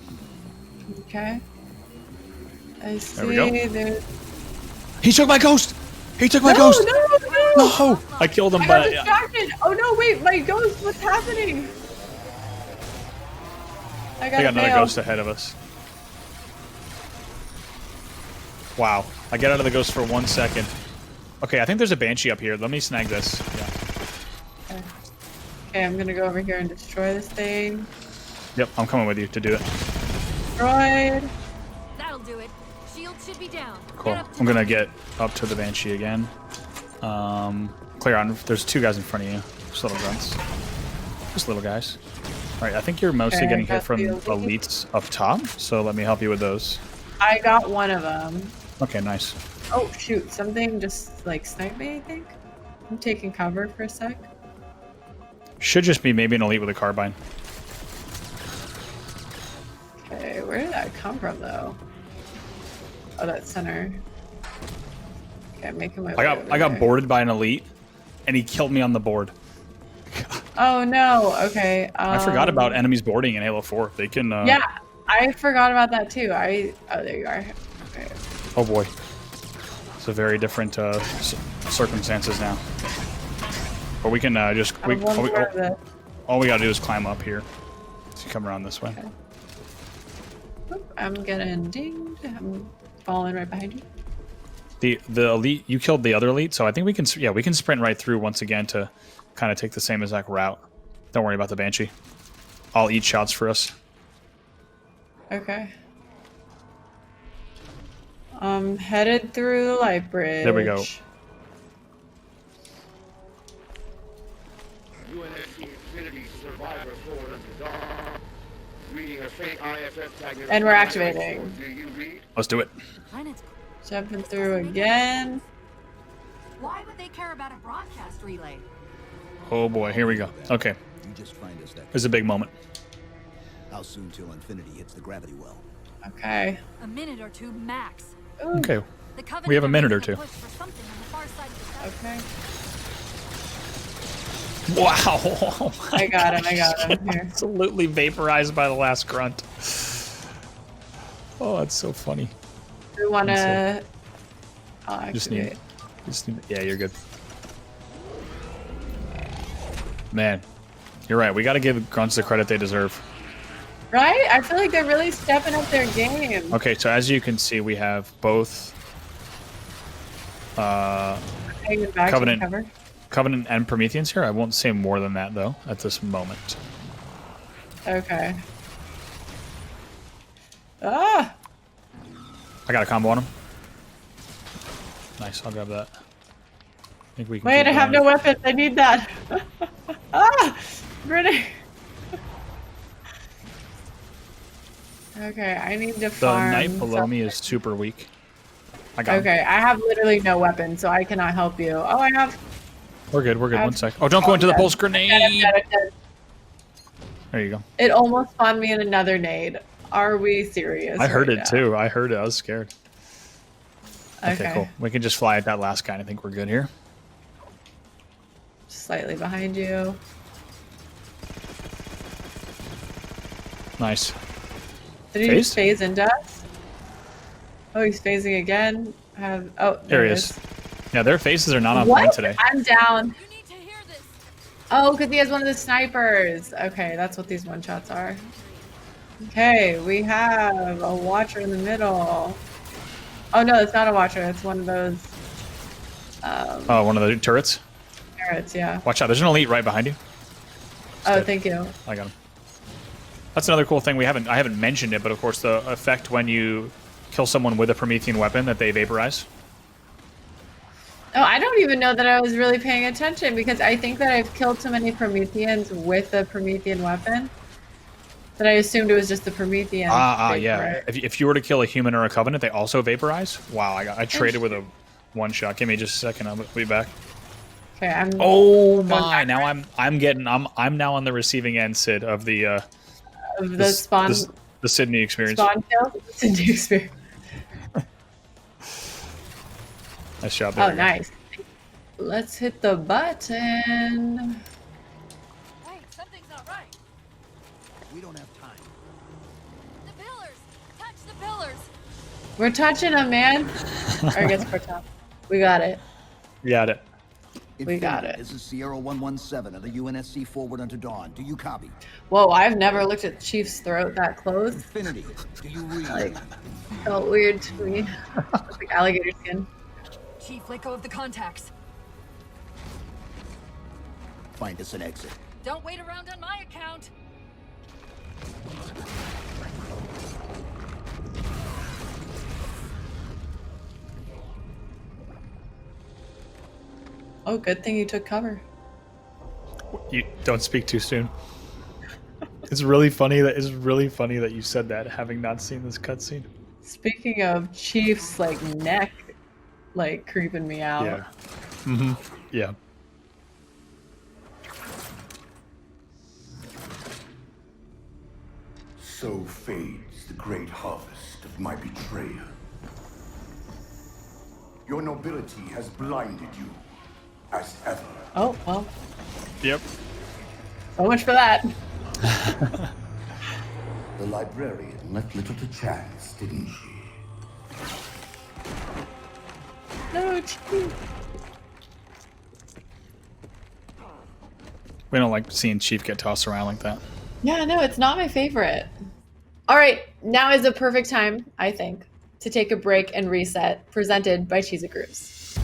Okay. I see. There we go. There's... He took my ghost! He took my ghost! No! No! I killed him, I got but distracted. Oh no! Wait, my ghost. What's happening? I they got another fail. ghost ahead of us. Wow. I get out of the ghost for 1 second. Okay, I think there's a Banshee up here. Let me snag this. Yeah. Okay, I'm gonna go over here and destroy this thing. Yep, I'm coming with you to do it. Destroyed. That'll do it. Shield should be down. Cool. Get up to I'm gonna get up to the Banshee again. Clear on. There's two guys in front of you. Just little grunts. Just little guys. Alright, I think you're mostly Okay, getting hit got from the elite. elites up top, so let me help you with those. I got one of them. Okay, nice. Oh shoot! Something just like sniped me. I think. I'm taking cover for a sec. Should just be maybe an elite with a carbine. Okay, where did that come from though? Oh, that center. Okay, I'm making my way over I got there. boarded by an elite, and he killed me on the board. Oh no. Okay. I forgot about enemies boarding in Halo 4. They can. Yeah, I forgot about that too. Oh, there you are. Okay. Oh boy. It's a very different circumstances now. But we can just. I want more of this. All we gotta do is climb up here. So you come around this way. Okay. Oop, I'm getting dinged. I'm falling right behind you. The elite, you killed the other elite, so I think we can. Yeah, we can sprint right through once again to kind of take the same exact route. Don't worry about the Banshee. I'll eat shots for us. Okay. Headed through the light bridge. There we go. UNSC Infinity Survivor Forward of the Dawn. Reading a fake IFF tag. And we're activating. Do you read? Let's do it. Planet's... Jumping through again. Why would they care about a broadcast relay? Oh boy, here we go. Okay, You just find us that. this is a big moment. How soon till Infinity hits the gravity well? Okay. A minute or two max. Ooh, Okay, The Covenant We have a are minute or making a two. push for something on the far side of the okay. wow. Oh my I got him. I got him. Here. absolutely vaporized by the last grunt. Oh, that's so funny. We want to. Oh, Just actually, need, yeah, you're good. Man, you're right. We got to give grunts the credit they deserve. right? I feel like they're really stepping up their game. Okay, so as you can see, we have both Hanging back to the Covenant. cover. Covenant and Prometheans here. I won't say more than that though at this moment. Okay. Ah! I got a combo on him. Nice, I'll grab that. I think we can. Wait, keep I have going. no weapons. I need that. Ah! Brittany. Okay, I need to The farm. knight below me is super weak. I got him. Okay, I have literally no weapon, so I cannot help you. Oh, I have. We're good. We're good. I One have- sec. Oh, don't go into the dead. pulse I'm grenade. dead, I'm dead. There you go. It almost spawned me in another nade. Are we serious? I heard right it now? too. I heard it. I was scared. Okay, Okay, cool. We can just fly at that last guy. And I think we're good here. Slightly behind you. Nice. Did he Phased? just phase into us? Oh, he's phasing again. Oh, There he is. Yeah, their faces are not on What? point today. I'm down. You need to hear this. Oh, because he has one of the snipers. Okay, that's what these one shots are. Okay, we have a watcher in the middle. Oh no, it's not a watcher. It's one of those Oh, one of the turrets. parrots. Yeah. Watch out. There's an elite right behind you. Oh, Good. thank you. I got him. That's another cool thing I haven't mentioned it, but of course the effect when you kill someone with a Promethean weapon that they vaporize. Oh, I don't even know that I was really paying attention because I think that I've killed so many Prometheans with a Promethean weapon that I assumed it was just the Promethean. Yeah. If you were to kill a human or a Covenant, they also vaporize. Wow, I traded with a one shot. Give me just a second. I'll be back. Okay, I'm. Oh going my! back Now I'm now on the receiving end, Sid, of the of the spawn the Sydney experience. spawn kill. It's a new experience. Nice job there. Oh, nice. Let's hit the button. Wait, something's not right. We don't have time. The pillars. Touch the pillars. We're touching them, man. Or I guess Cortana. We got it. You got it. We got Infinity, it. This is Sierra 117 of the UNSC forward unto dawn. Do you copy? Whoa, I've never looked at Chief's throat that close. Infinity, do you read? Like, felt weird to me. It's like alligator skin. Chief, let go of the contacts. Find us an exit. Don't wait around on my account. Oh, good thing you took cover. You don't speak too soon. It's really funny that you said that, having not seen this cutscene. Speaking of Chief's like neck, like creeping me out. Yeah. Mm-hmm. Yeah. So fades the great harvest of my betrayal. Your nobility has blinded you, as ever. Oh well, Yep. so much for that. The librarian left little to chance, didn't she? No, Chief. We don't like seeing Chief get tossed around like that. Yeah, no, it's not my favorite. All right, now is a perfect time, I think, to take a break and reset. Presented by Cheez It Grooves.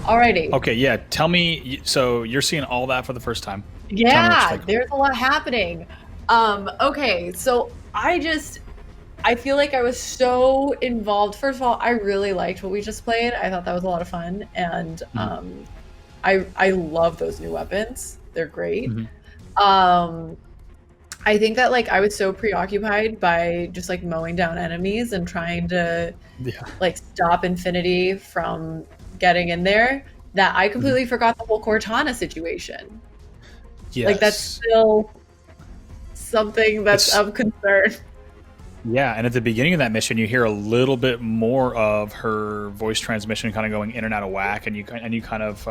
Alrighty. Okay, yeah. Tell me. So you're seeing all that for the first time. Yeah, there's a lot happening. Okay, so I feel like I was so involved. First of all, I really liked what we just played. I thought that was a lot of fun, and I love those new weapons. They're great. I think that like I was so preoccupied by just like mowing down enemies and trying to like stop Infinity from getting in there that I completely forgot the whole Cortana situation. Yes. Like, that's still something that's of concern. Yeah, and at the beginning of that mission, you hear a little bit more of her voice transmission kind of going in and out of whack, and you kind of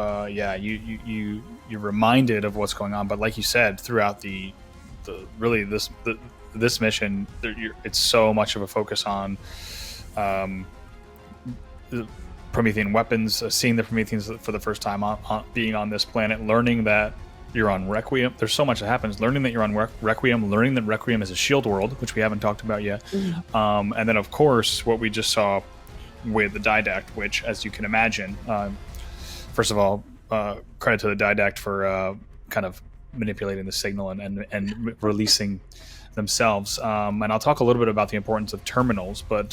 you're reminded of what's going on. But like you said, throughout this mission, it's so much of a focus on the Promethean weapons, seeing the Prometheans for the first time on being on this planet, learning that you're on Requiem. There's so much that happens. Learning that you're on Requiem, learning that Requiem is a shield world, which we haven't talked about yet. And then, of course, what we just saw with the Didact, which, as you can imagine, first of all, credit to the Didact for kind of manipulating the signal and releasing themselves. And I'll talk a little bit about the importance of terminals, but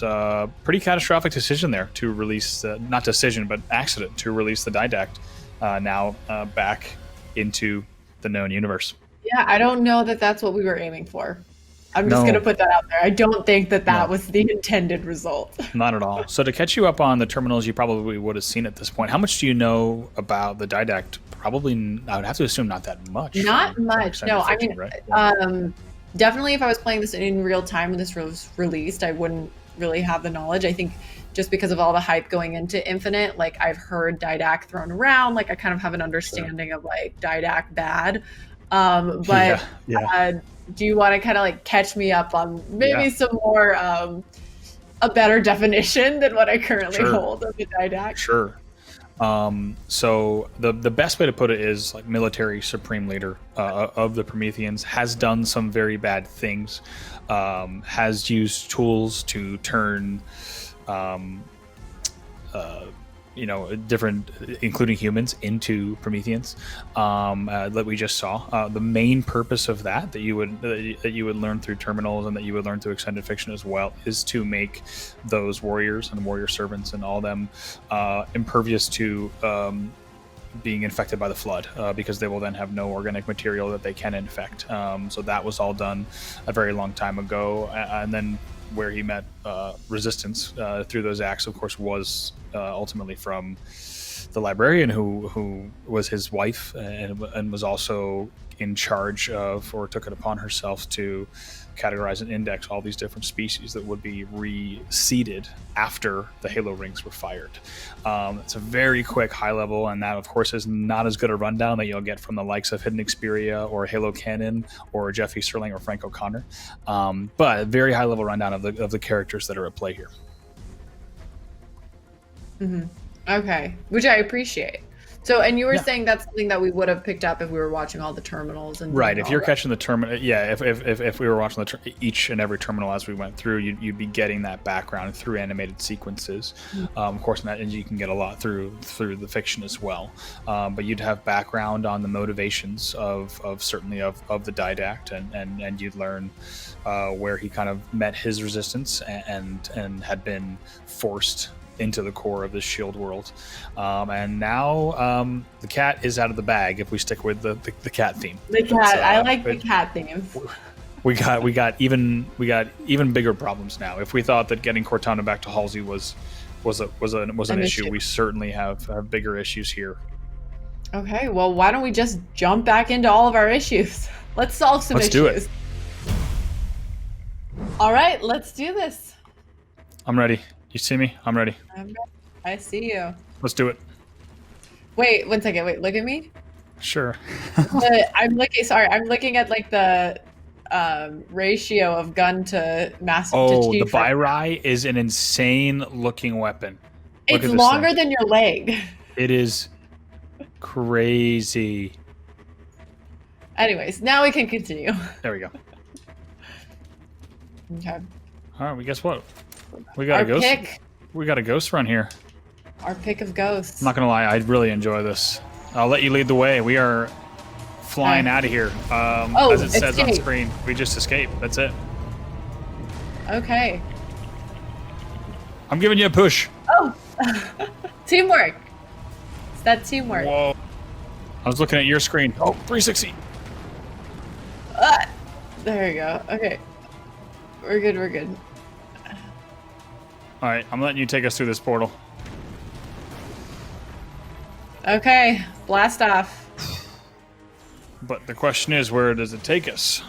pretty catastrophic decision there to release, not decision, but accident to release the Didact now back into the known universe. Yeah, I don't know that that's what we were aiming for. I'm just going to put that out there. I don't think that was the intended result. Not at all. So to catch you up on the terminals, you probably would have seen at this point. How much do you know about the Didact? Probably, I would have to assume not that much. Not much. No, I mean, right? Definitely if I was playing this in real time when this was released, I wouldn't really have the knowledge. I think just because of all the hype going into Infinite, like I've heard Didact thrown around, like I kind of have an understanding of like Didact bad. But do you want to kind of like catch me up on maybe some more, a better definition than what I currently hold of the Didact? Sure. So the best way to put it is like military supreme leader of the Prometheans, has done some very bad things, has used tools to turn different, including humans, into Prometheans that we just saw. The main purpose of that you would learn through terminals and that you would learn through extended fiction as well is to make those warriors and warrior servants and all them impervious to being infected by the flood, because they will then have no organic material that they can infect. So that was all done a very long time ago, and then where he met resistance through those acts, of course, was ultimately from the librarian who was his wife and was also in charge of, or took it upon herself to categorize and index all these different species that would be reseeded after the Halo rings were fired. It's a very quick high level, and that of course is not as good a rundown that you'll get from the likes of Hidden Xperia or Halo Canon or Jeff Easterling or Frank O'Connor, but a very high level rundown of the characters that are at play here. Okay, which I appreciate. So, and you were saying that's something that we would have picked up if we were watching all the terminals, and right. If you're catching the terminal, if we were watching each and every terminal as we went through, you'd be getting that background through animated sequences. Of course, and you can get a lot through the fiction as well. But you'd have background on the motivations of certainly of the Didact, and you'd learn where he kind of met his resistance and had been forced into the core of this shield world, and now the cat is out of the bag. If we stick with the cat theme, the cat, I like the cat themes. We got even bigger problems now. If we thought that getting Cortana back to Halsey was an issue, we certainly have bigger issues here. Okay, well, why don't we just jump back into all of our issues? Let's solve some issues. Let's do it. All right, let's do this. I'm ready. You see me? I'm ready. I see you. Let's do it. Wait, 1 second. Wait, look at me. Sure. I'm looking at like the ratio of gun to Master Chief. Oh, the Birai is an insane looking weapon. It's longer than your leg. It is crazy. Anyways, now we can continue. There we go. Okay. All right, well, guess what? We got We got a ghost run here. Our pick of ghosts. I'm not gonna lie, I really enjoy this. I'll let you lead the way. We are flying out of here. As it says on screen, we just escaped. That's it. Okay. I'm giving you a push. Oh, teamwork. It's that teamwork. Whoa. I was looking at your screen. Oh, 360. There you go. Okay. We're good. All right, I'm letting you take us through this portal. Okay, blast off. But the question is, where does it take us?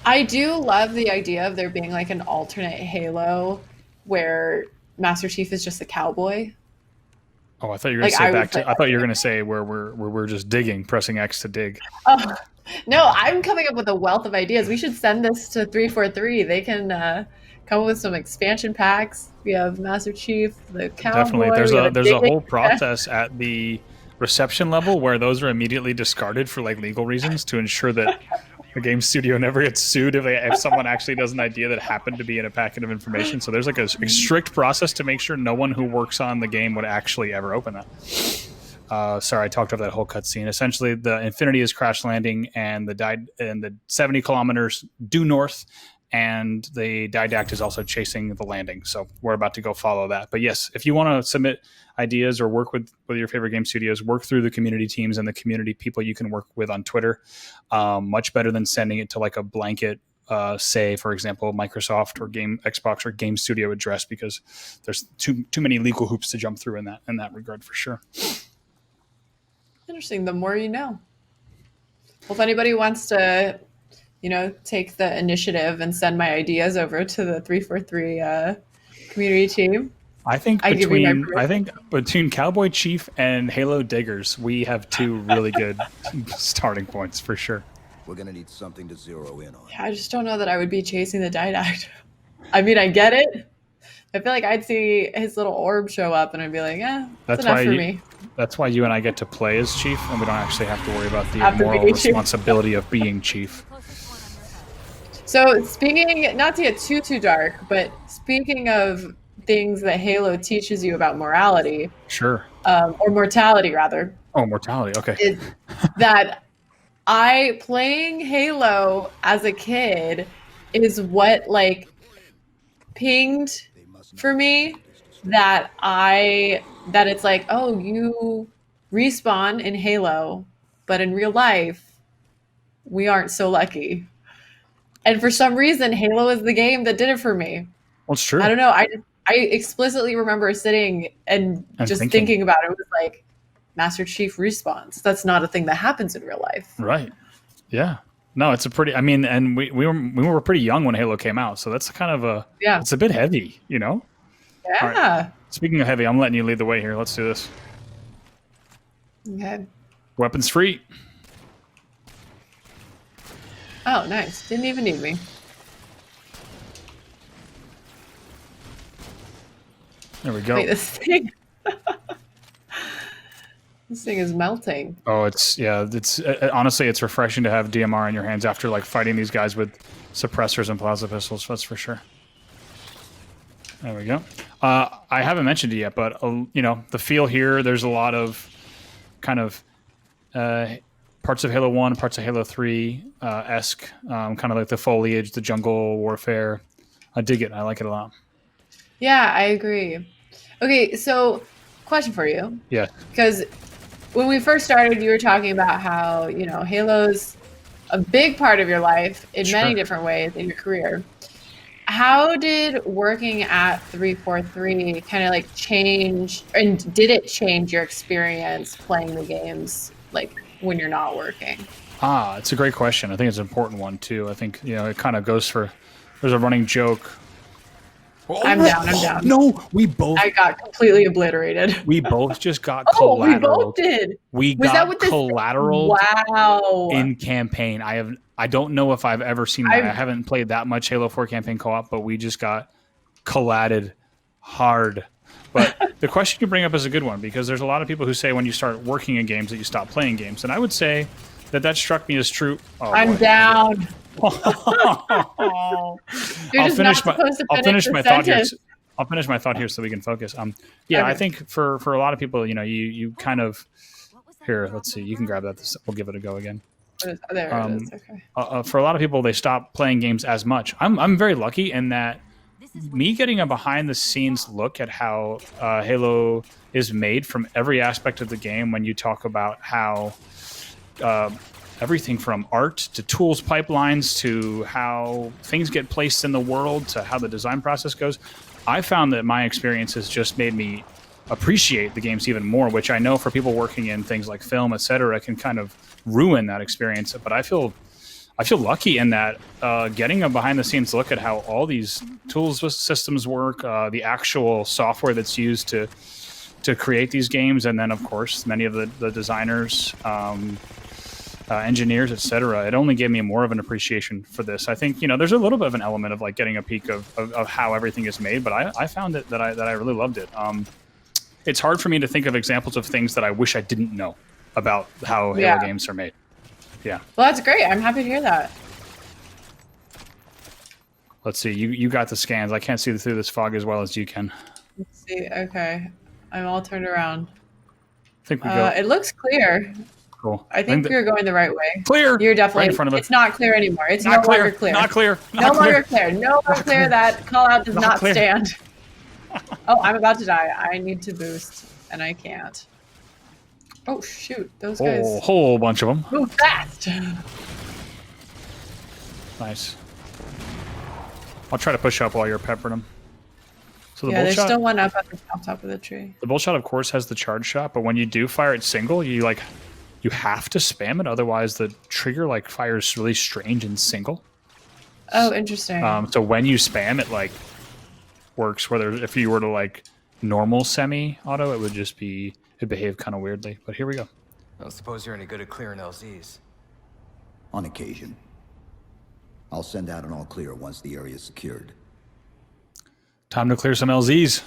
I do love the idea of there being like an alternate Halo where Master Chief is just a cowboy. Oh, I thought you were going to Like, say I would back play to. I that thought you were game. going to say where we're just digging, pressing X to dig. Oh, no, I'm coming up with a wealth of ideas. We should send this to 343. They can come up with some expansion packs. We have Master Chief, the cowboy. Definitely, there's we have a digging- whole process at the reception level where those are immediately discarded for like legal reasons to ensure that the game studio never gets sued if someone actually does an idea that happened to be in a packet of information. So there's like a strict process to make sure no one who works on the game would actually ever open that. Sorry, I talked over that whole cutscene. Essentially, the Infinity is crash landing, and the 70 kilometers due north, and the Didact is also chasing the landing. So we're about to go follow that. But yes, if you want to submit ideas or work with your favorite game studios, work through the community teams and the community people you can work with on Twitter. Much better than sending it to like a blanket, say, for example, Microsoft or Xbox or Game Studio address, because there's too many legal hoops to jump through in that regard for sure. Interesting. The more you know. Well, if anybody wants to, take the initiative and send my ideas over to the 343 community team. I think between Cowboy Chief and Halo Diggers, we have two really good starting points for sure. We're gonna need something to zero in on. Yeah, I just don't know that I would be chasing the Didact. I mean, I get it. I feel like I'd see his little orb show up and I'd be like, that's enough for me. That's why you and I get to play as Chief, and we don't actually have to worry about the Have to moral be Chief. responsibility of being Chief. So speaking, not to get too dark, but speaking of things that Halo teaches you about morality, Sure. or mortality rather, Oh, mortality. Okay. is that playing Halo as a kid is what like pinged for me that it's like, oh, you respawn in Halo, but in real life we aren't so lucky. And for some reason, Halo is the game that did it for me. Well, it's true. I don't know. I explicitly remember sitting and just thinking about it. It was like, Master Chief respawns. That's not a thing that happens in real life. Right. Yeah. No, it's a pretty. I mean, and we were pretty young when Halo came out, so that's kind of it's a bit heavy, Yeah. All right. Speaking of heavy, I'm letting you lead the way here. Let's do this. Okay. Weapons free. Oh, nice. Didn't even need me. There we go. Wait, this thing. This thing is melting. Oh, it's honestly, it's refreshing to have DMR in your hands after like fighting these guys with suppressors and plasma pistols. That's for sure. There we go. I haven't mentioned it yet, but the feel here. There's a lot of kind of parts of Halo 1, parts of Halo 3 esque, kind of like the foliage, the jungle warfare. I dig it. I like it a lot. Yeah, I agree. Okay, so question for you. Yeah. Because when we first started, you were talking about how, Halo's a big part of your life in many different ways in your career. How did working at 343 kind of like change, and did it change your experience playing the games like when you're not working? It's a great question. I think it's an important one too. I think, it kind of goes for, there's a running joke. I'm down. No, we both. I got completely obliterated. We both just got Oh, we collateral. both did. We Was got that what this? collateral. Wow. In campaign. I don't know if I've ever seen that. I haven't played that much Halo 4 campaign co-op, but we just got collatted hard. But the question you bring up is a good one, because there's a lot of people who say when you start working in games that you stop playing games. And I would say that struck me as true. Oh, I'm down. I'll finish my thought here. I'll finish my thought here so we can focus. Okay. I think for a lot of people, you kind of here. Let's see. You can grab that. We'll give it a go again. There it is. Okay. For a lot of people, they stop playing games as much. I'm very lucky in that me getting a behind the scenes look at how Halo is made from every aspect of the game. When you talk about how everything from art to tools pipelines to how things get placed in the world to how the design process goes, I found that my experience has just made me appreciate the games even more, which I know for people working in things like film, etc., can kind of ruin that experience. But I feel lucky in that getting a behind-the-scenes look at how all these tools systems work, the actual software that's used to create these games, and then of course many of the designers, engineers, etc. It only gave me more of an appreciation for this. I think there's a little bit of an element of like getting a peek of how everything is made, but I found it that I really loved it. It's hard for me to think of examples of things that I wish I didn't know about how Halo games are made. Yeah. Well, that's great. I'm happy to hear that. Let's see. You got the scans. I can't see through this fog as well as you can. Let's see. Okay. I'm all turned around. I think we go. It looks clear. Cool. I think we're going the right way. Clear. You're definitely right in front of us. It's not clear anymore. It's not no longer clear. Not clear. No longer clear. No longer clear. That call out does not stand. Oh, I'm about to die. I need to boost, and I can't. Oh shoot! Those guys. A whole bunch of them. Move fast. Nice. I'll try to push up while you're peppering them. So the there's shot, still one up at the top of the tree. The bolt shot, of course, has the charge shot, but when you do fire it single, you have to spam it. Otherwise, the trigger fires really strange in single. Oh, interesting. So when you spam it, works. Whether if you were to normal semi-auto, it would just be it'd behave kind of weirdly. But here we go. I don't suppose you're any good at clearing LZs. On occasion. I'll send out an all clear once the area is secured. Time to clear some LZs.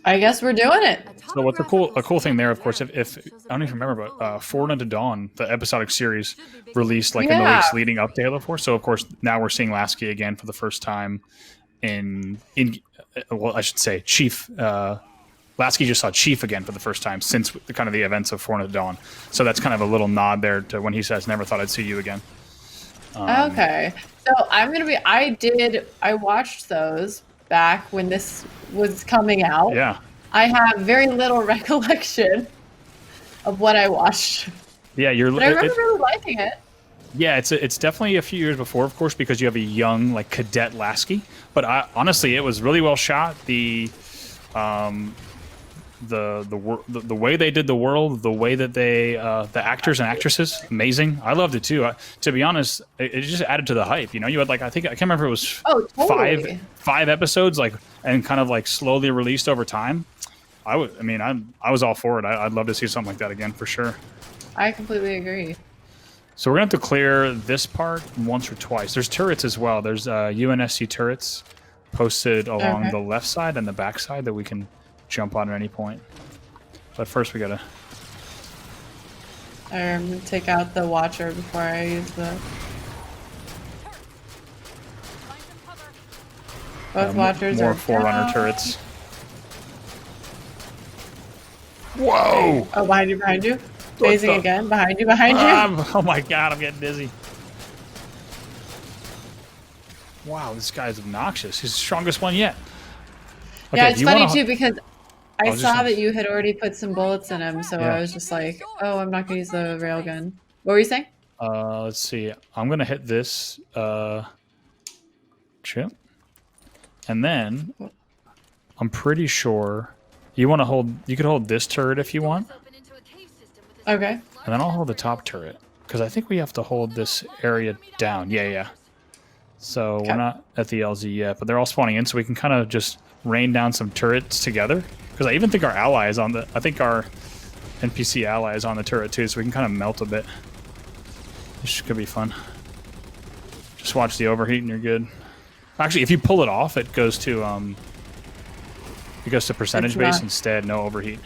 I guess we're doing it. So what's a cool thing there, of course, if I don't even remember, but Forward Unto Dawn, the episodic series, released in the weeks leading up to Halo 4. So of course now we're seeing Lasky again for the first time well, I should say Chief. Lasky just saw Chief again for the first time since the events of Forward Unto Dawn. So that's kind of a little nod there to when he says, "Never thought I'd see you again." Okay, so I watched those back when this was coming out. Yeah. I have very little recollection of what I watched. Yeah, but I remember really liking it. Yeah, it's definitely a few years before, of course, because you have a young cadet Lasky. But honestly, it was really well shot. The way they did the world, the way that they the actors and actresses, amazing. I loved it too. To be honest, it just added to the hype. You had I can't remember if it was totally. five episodes and kind of slowly released over time. I was all for it. I'd love to see something like that again for sure. I completely agree. So we're gonna have to clear this part once or twice. There's turrets as well. There's UNSC turrets posted along the left side and the back side that we can jump on at any point. But first we gotta... I'm gonna take out the Watcher before I use the... Both Watchers more are Forerunner turrets. Whoa! Oh, behind you. Phasing again. Behind you. Oh my god, I'm getting dizzy. Wow, this guy's obnoxious. He's the strongest one yet. Okay, yeah, it's funny too because I saw that you had already put some bullets in him, so I was just like, oh, I'm not going to use the railgun. What were you saying? Let's see. I'm going to hit this chip. And then I'm pretty sure you could hold this turret if you want. Okay. And then I'll hold the top turret because I think we have to hold this area down. Yeah. So we're not at the LZ yet, but they're all spawning in, so we can kind of just rain down some turrets together. Because I even think our ally is on the... I think our NPC ally is on the turret too, so we can kind of melt a bit. This could be fun. Just watch the overheat and you're good. Actually, if you pull it off, it goes to percentage base instead, no overheat.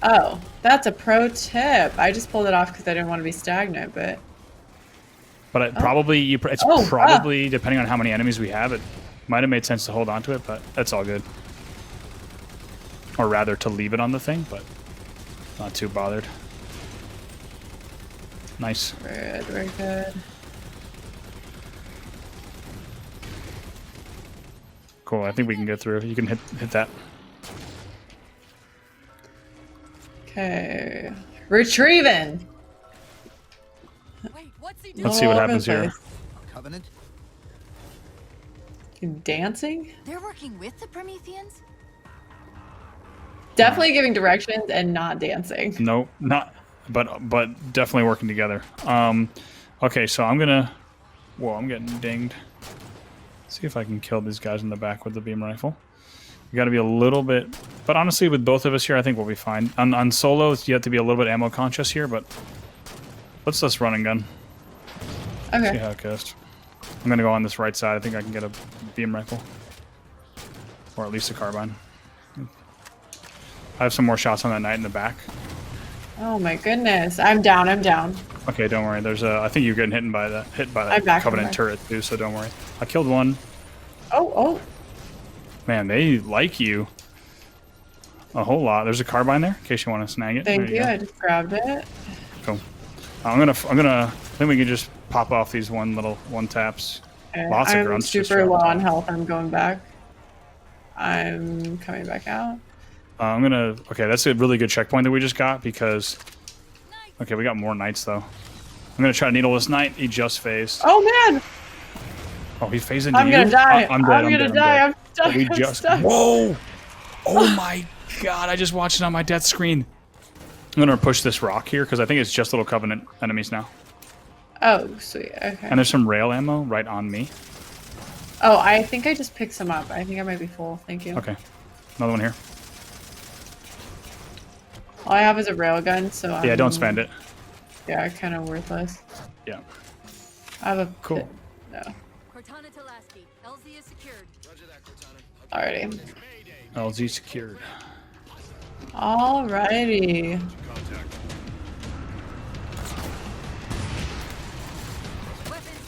Oh, that's a pro tip. I just pulled it off because I didn't want to be stagnant, but... But it's probably, depending on how many enemies we have, it might have made sense to hold on to it, but that's all good. Or rather, to leave it on the thing, but not too bothered. Nice. Good, very good. Cool, I think we can get through. You can hit that. Okay. Retrieving! Wait, what's he doing? Let's see what happens here. Covenant? Dancing? They're working with the Prometheans? Definitely giving directions and not dancing. Nope, not. But definitely working together. Okay, so I'm gonna. Whoa, I'm getting dinged. Let's see if I can kill these guys in the back with the beam rifle. You got to be a little bit. But honestly, with both of us here, I think we'll be fine. On solos, you have to be a little bit ammo conscious here, but let's just run and gun. Okay. See how it goes. I'm gonna go on this right side. I think I can get a beam rifle, or at least a carbine. I have some more shots on that knight in the back. Oh my goodness. I'm down. I'm down. Okay, don't worry. There's a. I think you're getting hit by that Covenant turret too. So don't worry. I killed one. Oh. Man, they like you a whole lot. There's a carbine there in case you want to snag it. Thank you. I just grabbed it. Cool. I'm gonna. I think we can just pop off these one taps. Okay. Lots of I'm grunts. super low on health. I'm going back. I'm coming back out. I'm gonna. Okay, that's a really good checkpoint that we just got because. Okay, we got more knights though. I'm gonna try to needle this knight. He just phased. Oh man! Oh, he phased into you. I'm gonna die. I'm dead. I'm gonna die. I'm stuck. We I'm just. stuck. Whoa! Oh my god! I just watched it on my death screen. I'm gonna push this rock here because I think it's just little Covenant enemies now. Oh, sweet. Okay. And there's some rail ammo right on me. Oh, I think I just picked some up. I think I might be full. Thank you. Okay. Another one here. All I have is a railgun, so yeah, don't spend it. Yeah, kind of worthless. Yeah. I have a cool. No. Cortana to Lasky. LZ is secured. Roger that, Cortana. Alrighty. LZ secured. Alrighty.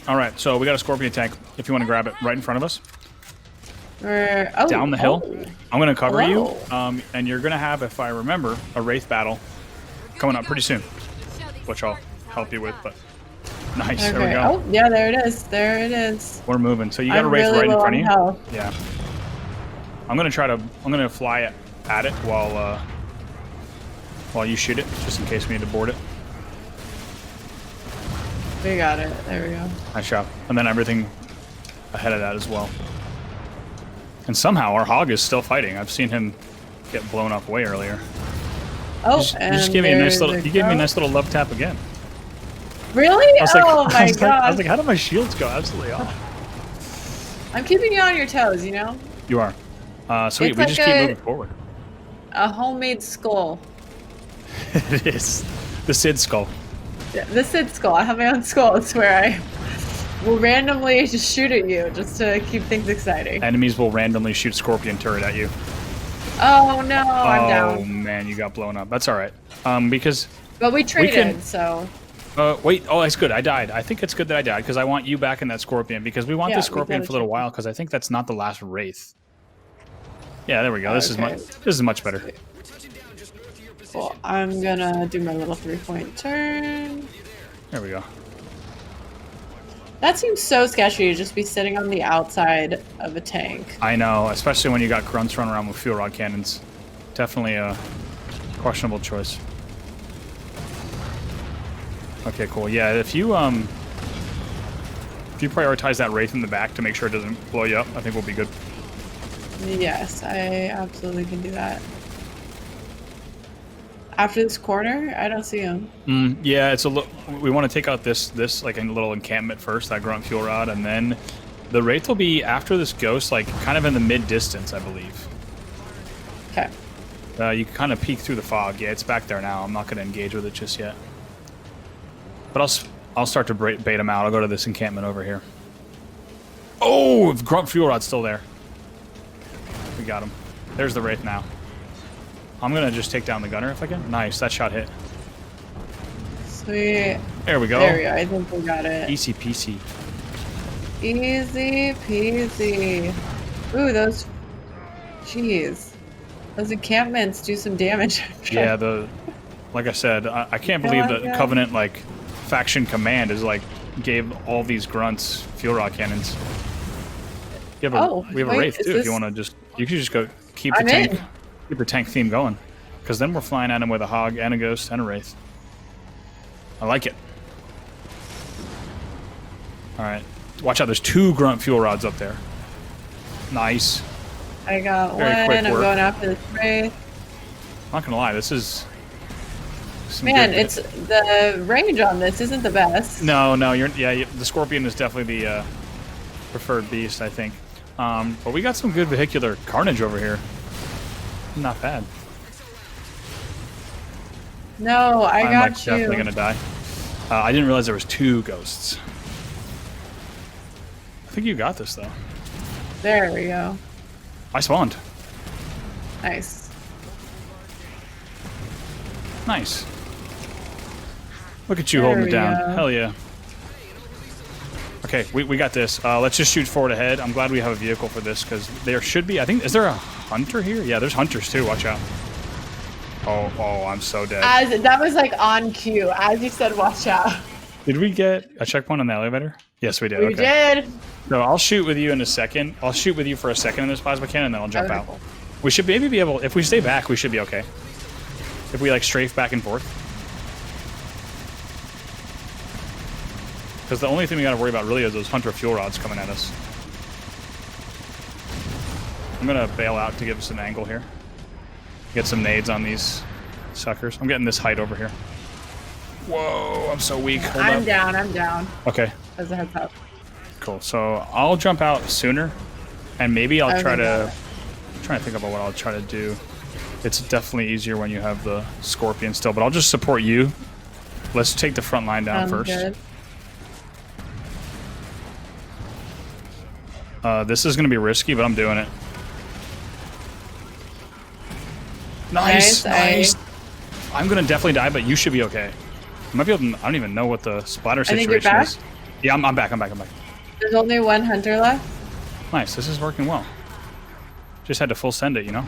All right, so we got a Scorpion tank. If you want to grab it, right in front of us. We're down the hill. I'm going to cover you, Hello. and you're going to have, if I remember, a Wraith battle coming up pretty soon, which I'll help you with. But nice, Okay. there we go. Oh, yeah, there it is. There it is. We're moving. So you got a Wraith really right in low front of on you. health. Yeah. I'm going to fly at it while you shoot it, just in case we need to board it. We got it. There we go. Nice shot. And then everything ahead of that as well. And somehow our hog is still fighting. I've seen him get blown up way earlier. Oh, you just gave me a nice little. You gave me a nice little love tap again. Really? Oh my god! I was like, how did my shields go absolutely off? I'm keeping you on your toes, you know. You are. Sweet. It's We like just keep moving forward. A homemade skull. It is the Sid skull. Yeah, the Sid skull. I have my own skull. It's where I will randomly just shoot at you, just to keep things exciting. Enemies will randomly shoot Scorpion turret at you. Oh no, I'm down. Oh man, you got blown up. That's all right. Because. But we traded, so. Wait. Oh, that's good. I died. I think it's good that I died because I want you back in that Scorpion because we want the Scorpion for a little while because I think that's not the last Wraith. Yeah, there we go. This is much better. Well, I'm gonna do my little 3-point turn. There we go. That seems so sketchy to just be sitting on the outside of a tank. I know, especially when you got grunts running around with fuel rod cannons. Definitely a questionable choice. Okay, cool. Yeah, if you prioritize that Wraith in the back to make sure it doesn't blow you up, I think we'll be good. Yes, I absolutely can do that. After this corner, I don't see him. Yeah, it's a little. We want to take out this like a little encampment first, that grunt fuel rod, and then the Wraith will be after this ghost, like kind of in the mid distance, I believe. Okay. You can kind of peek through the fog. Yeah, it's back there now. I'm not going to engage with it just yet. But I'll start to bait him out. I'll go to this encampment over here. Oh, grunt fuel rod's still there. We got him. There's the Wraith now. I'm gonna just take down the gunner if I can. Nice, that shot hit. Sweet. There we go. There we go. I think we got it. Easy peasy. Easy peasy. Ooh, those. Jeez. Those encampments do some damage. Yeah, like I said, I can't believe that Covenant like faction command is like gave all these grunts fuel rod cannons. We have a Wraith too. If you want to you can just go keep the tank. Keep the tank theme going, because then we're flying at him with a hog and a ghost and a Wraith. I like it. All right, watch out. There's 2 grunt fuel rods up there. Nice. I got Very one. quick I'm work. going after this Wraith. Not gonna lie, this is Man, it's the range on this isn't the best. No, the Scorpion is definitely the preferred beast, I think. But we got some good vehicular carnage over here. Not bad. No, I'm like, got you. Definitely gonna die. I didn't realize there was 2 ghosts. I think you got this though. There we go. I spawned. Nice. Nice. Look at you There holding it we down. go. Hell yeah. Okay, we got this. Let's just shoot forward ahead. I'm glad we have a vehicle for this because there should be. I think, is there a hunter here? Yeah, there's hunters too. Watch out. Oh, I'm so dead. As that was like on cue, as you said, watch out. Did we get a checkpoint on the elevator? Yes, we did. We Okay. did. So I'll shoot with you in a second. I'll shoot with you for a second in this plasma cannon, and then I'll jump Okay. out. We should maybe be able. If we stay back, we should be okay. If we like strafe back and forth. Because the only thing we got to worry about really is those hunter fuel rods coming at us. I'm gonna bail out to give us an angle here. Get some nades on these suckers. I'm getting this height over here. Whoa, I'm so weak. Hold I'm up. down. I'm down. Okay, As a heads up. cool. So I'll jump out sooner, and maybe I'll try Okay. to. I'm trying to think about what I'll try to do. It's definitely easier when you have the Scorpion still, but I'll just support you. Let's take the front line down Sounds first. good. This is going to be risky, but I'm doing it. Nice. Nice. I'm going to definitely die, but you should be okay. I might be able to, I don't even know what the splatter think situation you're back? is. Yeah, I'm back. There's only one hunter left. Nice. This is working well. Just had to full send it, you know?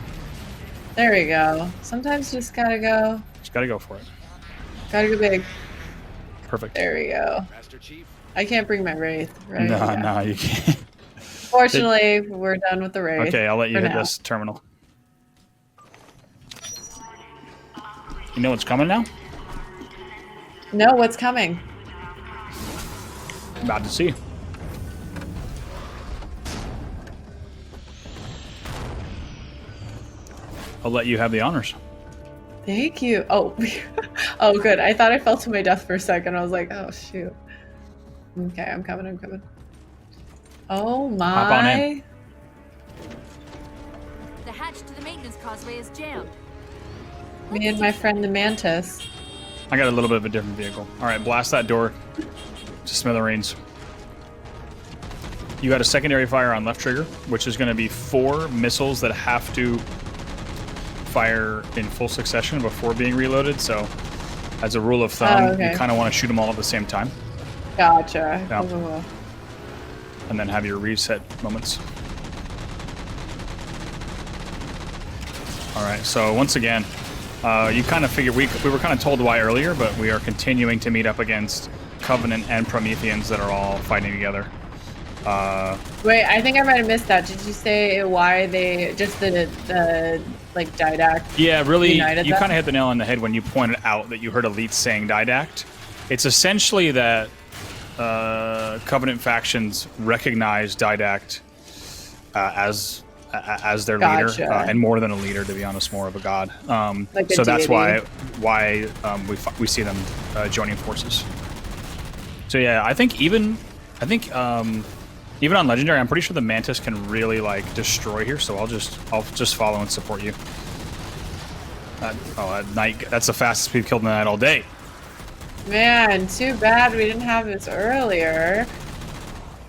There we go. Sometimes you just gotta go. Just got to go for it. Gotta go big. Perfect. There we go. Master Chief. I can't bring my wraith, right? No, Yeah. no, you can't. Fortunately, we're done with the wraith. Okay, I'll let you for hit now. this terminal. You know what's coming now? No, what's coming? About to see. I'll let you have the honors. Thank you. Oh, oh, good. I thought I fell to my death for a second. I was like, oh shoot. Okay, I'm coming. Oh my. Hop on in. The hatch to the maintenance causeway is jammed. Me and my friend the Mantis. I got a little bit of a different vehicle. All right, blast that door to smithereens. You got a secondary fire on left trigger, which is going to be 4 missiles that have to fire in full succession before being reloaded. So, as a rule of thumb, okay. you kind of want to shoot them all at the same time, Gotcha. Yeah. Cool. and then have your reset moments. All right. So once again, you kind of figured we were kind of told why earlier, but we are continuing to meet up against Covenant and Prometheans that are all fighting together. Wait, I think I might have missed that. Did you say why they just the like didact? Yeah, really, united you them? kind of hit the nail on the head when you pointed out that you heard elites saying didact. It's essentially that Covenant factions recognize didact as their leader, Gotcha. and more than a leader, to be honest, more of a god. Like a So that's deity. why we see them joining forces. So yeah, I think even on Legendary, I'm pretty sure the Mantis can really like destroy here. So I'll just follow and support you. At night, that's the fastest we've killed in the night all day. Man, too bad we didn't have this earlier.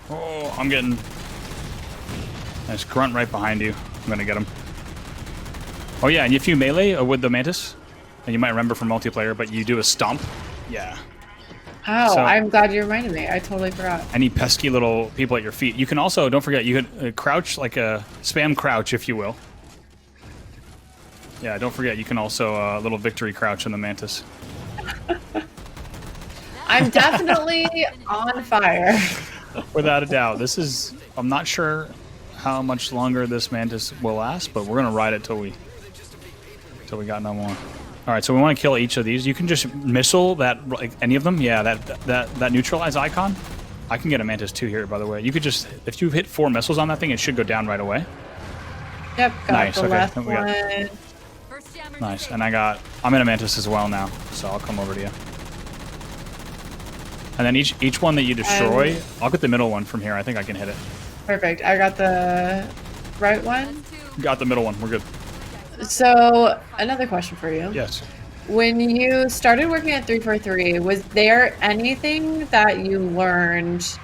Oh, I'm getting nice grunt right behind you. I'm gonna get him. Oh yeah, and if you melee with the Mantis, and you might remember from multiplayer, but you do a stomp. Yeah. Oh, So- I'm glad you reminded me. I totally forgot. Any pesky little people at your feet. You can also, don't forget, you can crouch, like a spam crouch, if you will. Yeah, don't forget, you can also a little victory crouch in the Mantis. I'm definitely on fire. Without a doubt. I'm not sure how much longer this Mantis will last, but we're gonna ride it till we got no more. All right, so we want to kill each of these. You can just missile that, like any of them. Yeah, that neutralize icon. I can get a Mantis 2 here, by the way. You could just, if you hit 4 missiles on that thing, it should go down right away. Yep, got Nice, the okay. left Then we got- one. First jam Nice. And I'm in a Mantis as well now, so I'll come over to you. And then each one that you destroy, I'll get the middle one from here. I think I can hit it. Perfect. I got the right one. Got the middle one. We're good. So, another question for you. Yes. When you started working at 343, was there anything that you learned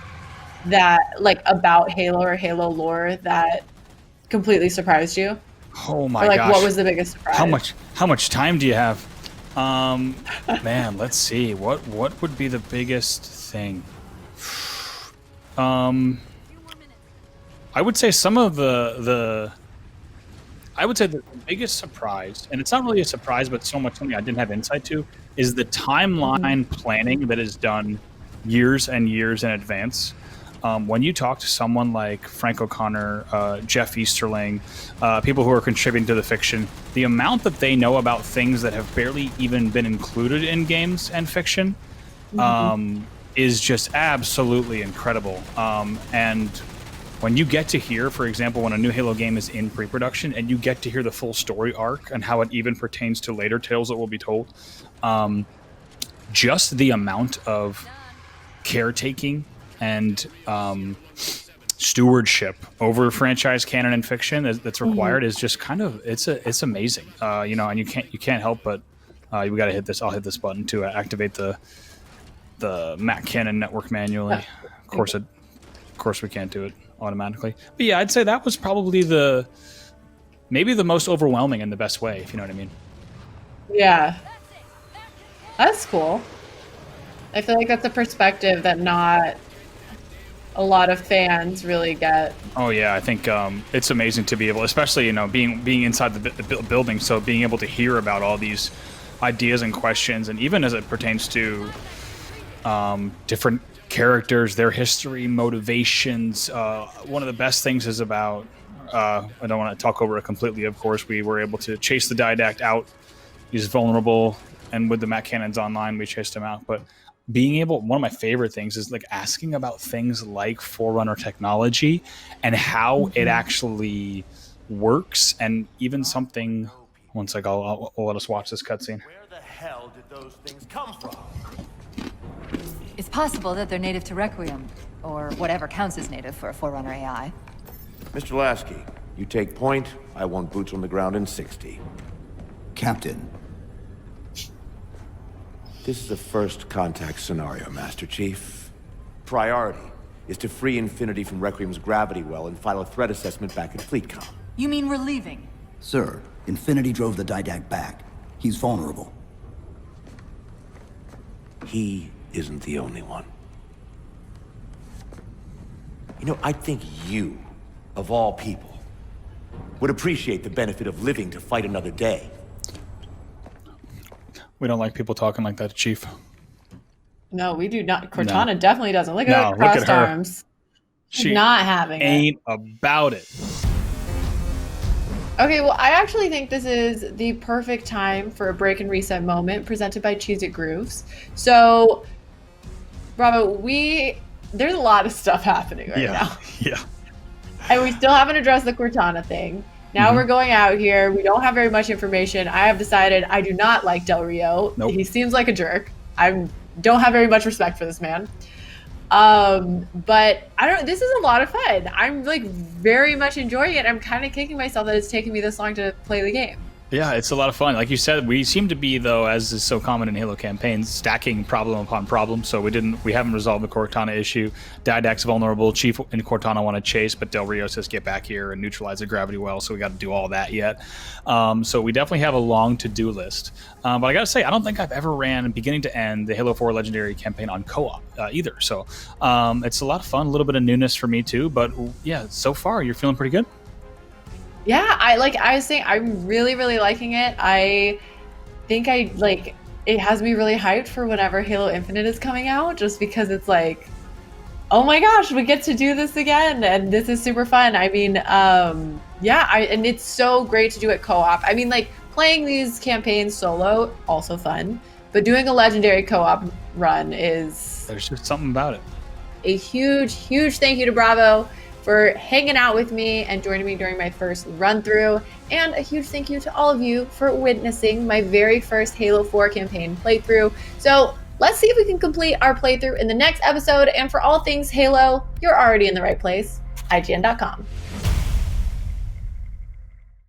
that, like, about Halo or Halo lore that completely surprised you? Oh my or, like, gosh. What was the biggest surprise? How much time do you have? Man, let's see. What would be the biggest thing? I would say some of I would say the biggest surprise, and it's not really a surprise, but so much something I didn't have insight to, is the timeline planning that is done years and years in advance. When you talk to someone like Frank O'Connor, Jeff Easterling, people who are contributing to the fiction, the amount that they know about things that have barely even been included in games and fiction is just absolutely incredible. And when you get to hear, for example, when a new Halo game is in pre-production and you get to hear the full story arc and how it even pertains to later tales that will be told, just the amount of caretaking and stewardship over franchise canon and fiction that's required is just kind of it's amazing. And you can't help but we got to hit this. I'll hit this button to activate the Mac Canon network manually. Of course we can't do it automatically. But yeah, I'd say that was probably maybe the most overwhelming in the best way, if you know what I mean. Yeah. That's cool. I feel like that's a perspective that not a lot of fans really get. Oh yeah, I think it's amazing to be able, especially being inside the building, so being able to hear about all these ideas and questions, and even as it pertains to different characters, their history, motivations. One of the best things is about, I don't want to talk over it completely, of course, we were able to chase the Didact out. He's vulnerable, and with the Mac Cannons online, we chased him out. But being able, one of my favorite things is like asking about things like Forerunner technology and how it actually works, and even something. One sec, I'll let us watch this cutscene. Where the hell did those things come from? It's possible that they're native to Requiem, or whatever counts as native for a Forerunner AI. Mr. Lasky, you take point. I want boots on the ground in 60. Captain, This is a first contact scenario, Master Chief. Priority is to free Infinity from Requiem's gravity well and file a threat assessment back at FleetCom. You mean we're leaving? sir, Infinity drove the Didact back. He's vulnerable. He isn't the only one. I think you, of all people, would appreciate the benefit of living to fight another day. We don't like people talking like that, Chief. No, we do not. Cortana definitely doesn't. Look at her look crossed at her. arms. She not having ain't it. about it. Okay, well, I actually think this is the perfect time for a break and reset moment presented by Cheez It Grooves. So, Bravo, there's a lot of stuff happening right now. Yeah. And we still haven't addressed the Cortana thing. Now we're going out here. We don't have very much information. I have decided I do not like Del Rio. Nope. He seems like a jerk. I don't have very much respect for this man. But I don't. This is a lot of fun. I'm like very much enjoying it. I'm kind of kicking myself that it's taken me this long to play the game. Yeah, it's a lot of fun. Like you said, we seem to be, though, as is so common in Halo campaigns, stacking problem upon problem. So we haven't resolved the Cortana issue. Didact's vulnerable. Chief and Cortana want to chase, but Del Rio says get back here and neutralize the gravity well. So we got to do all that yet. So we definitely have a long to-do list. But I got to say, I don't think I've ever ran beginning to end the Halo 4 Legendary campaign on co-op either. So it's a lot of fun, a little bit of newness for me too. But yeah, so far you're feeling pretty good. Yeah, I was saying, I'm really, really liking it. I think it has me really hyped for whenever Halo Infinite is coming out, just because it's like, oh my gosh, we get to do this again, and this is super fun. I mean, and it's so great to do it co-op. I mean, like, playing these campaigns solo, also fun, but doing a legendary co-op run is... There's just something about it. A huge, huge thank you to Bravo for hanging out with me and joining me during my first run through. And a huge thank you to all of you for witnessing my very first Halo 4 campaign playthrough. So let's see if we can complete our playthrough in the next episode. And for all things Halo, you're already in the right place, IGN.com.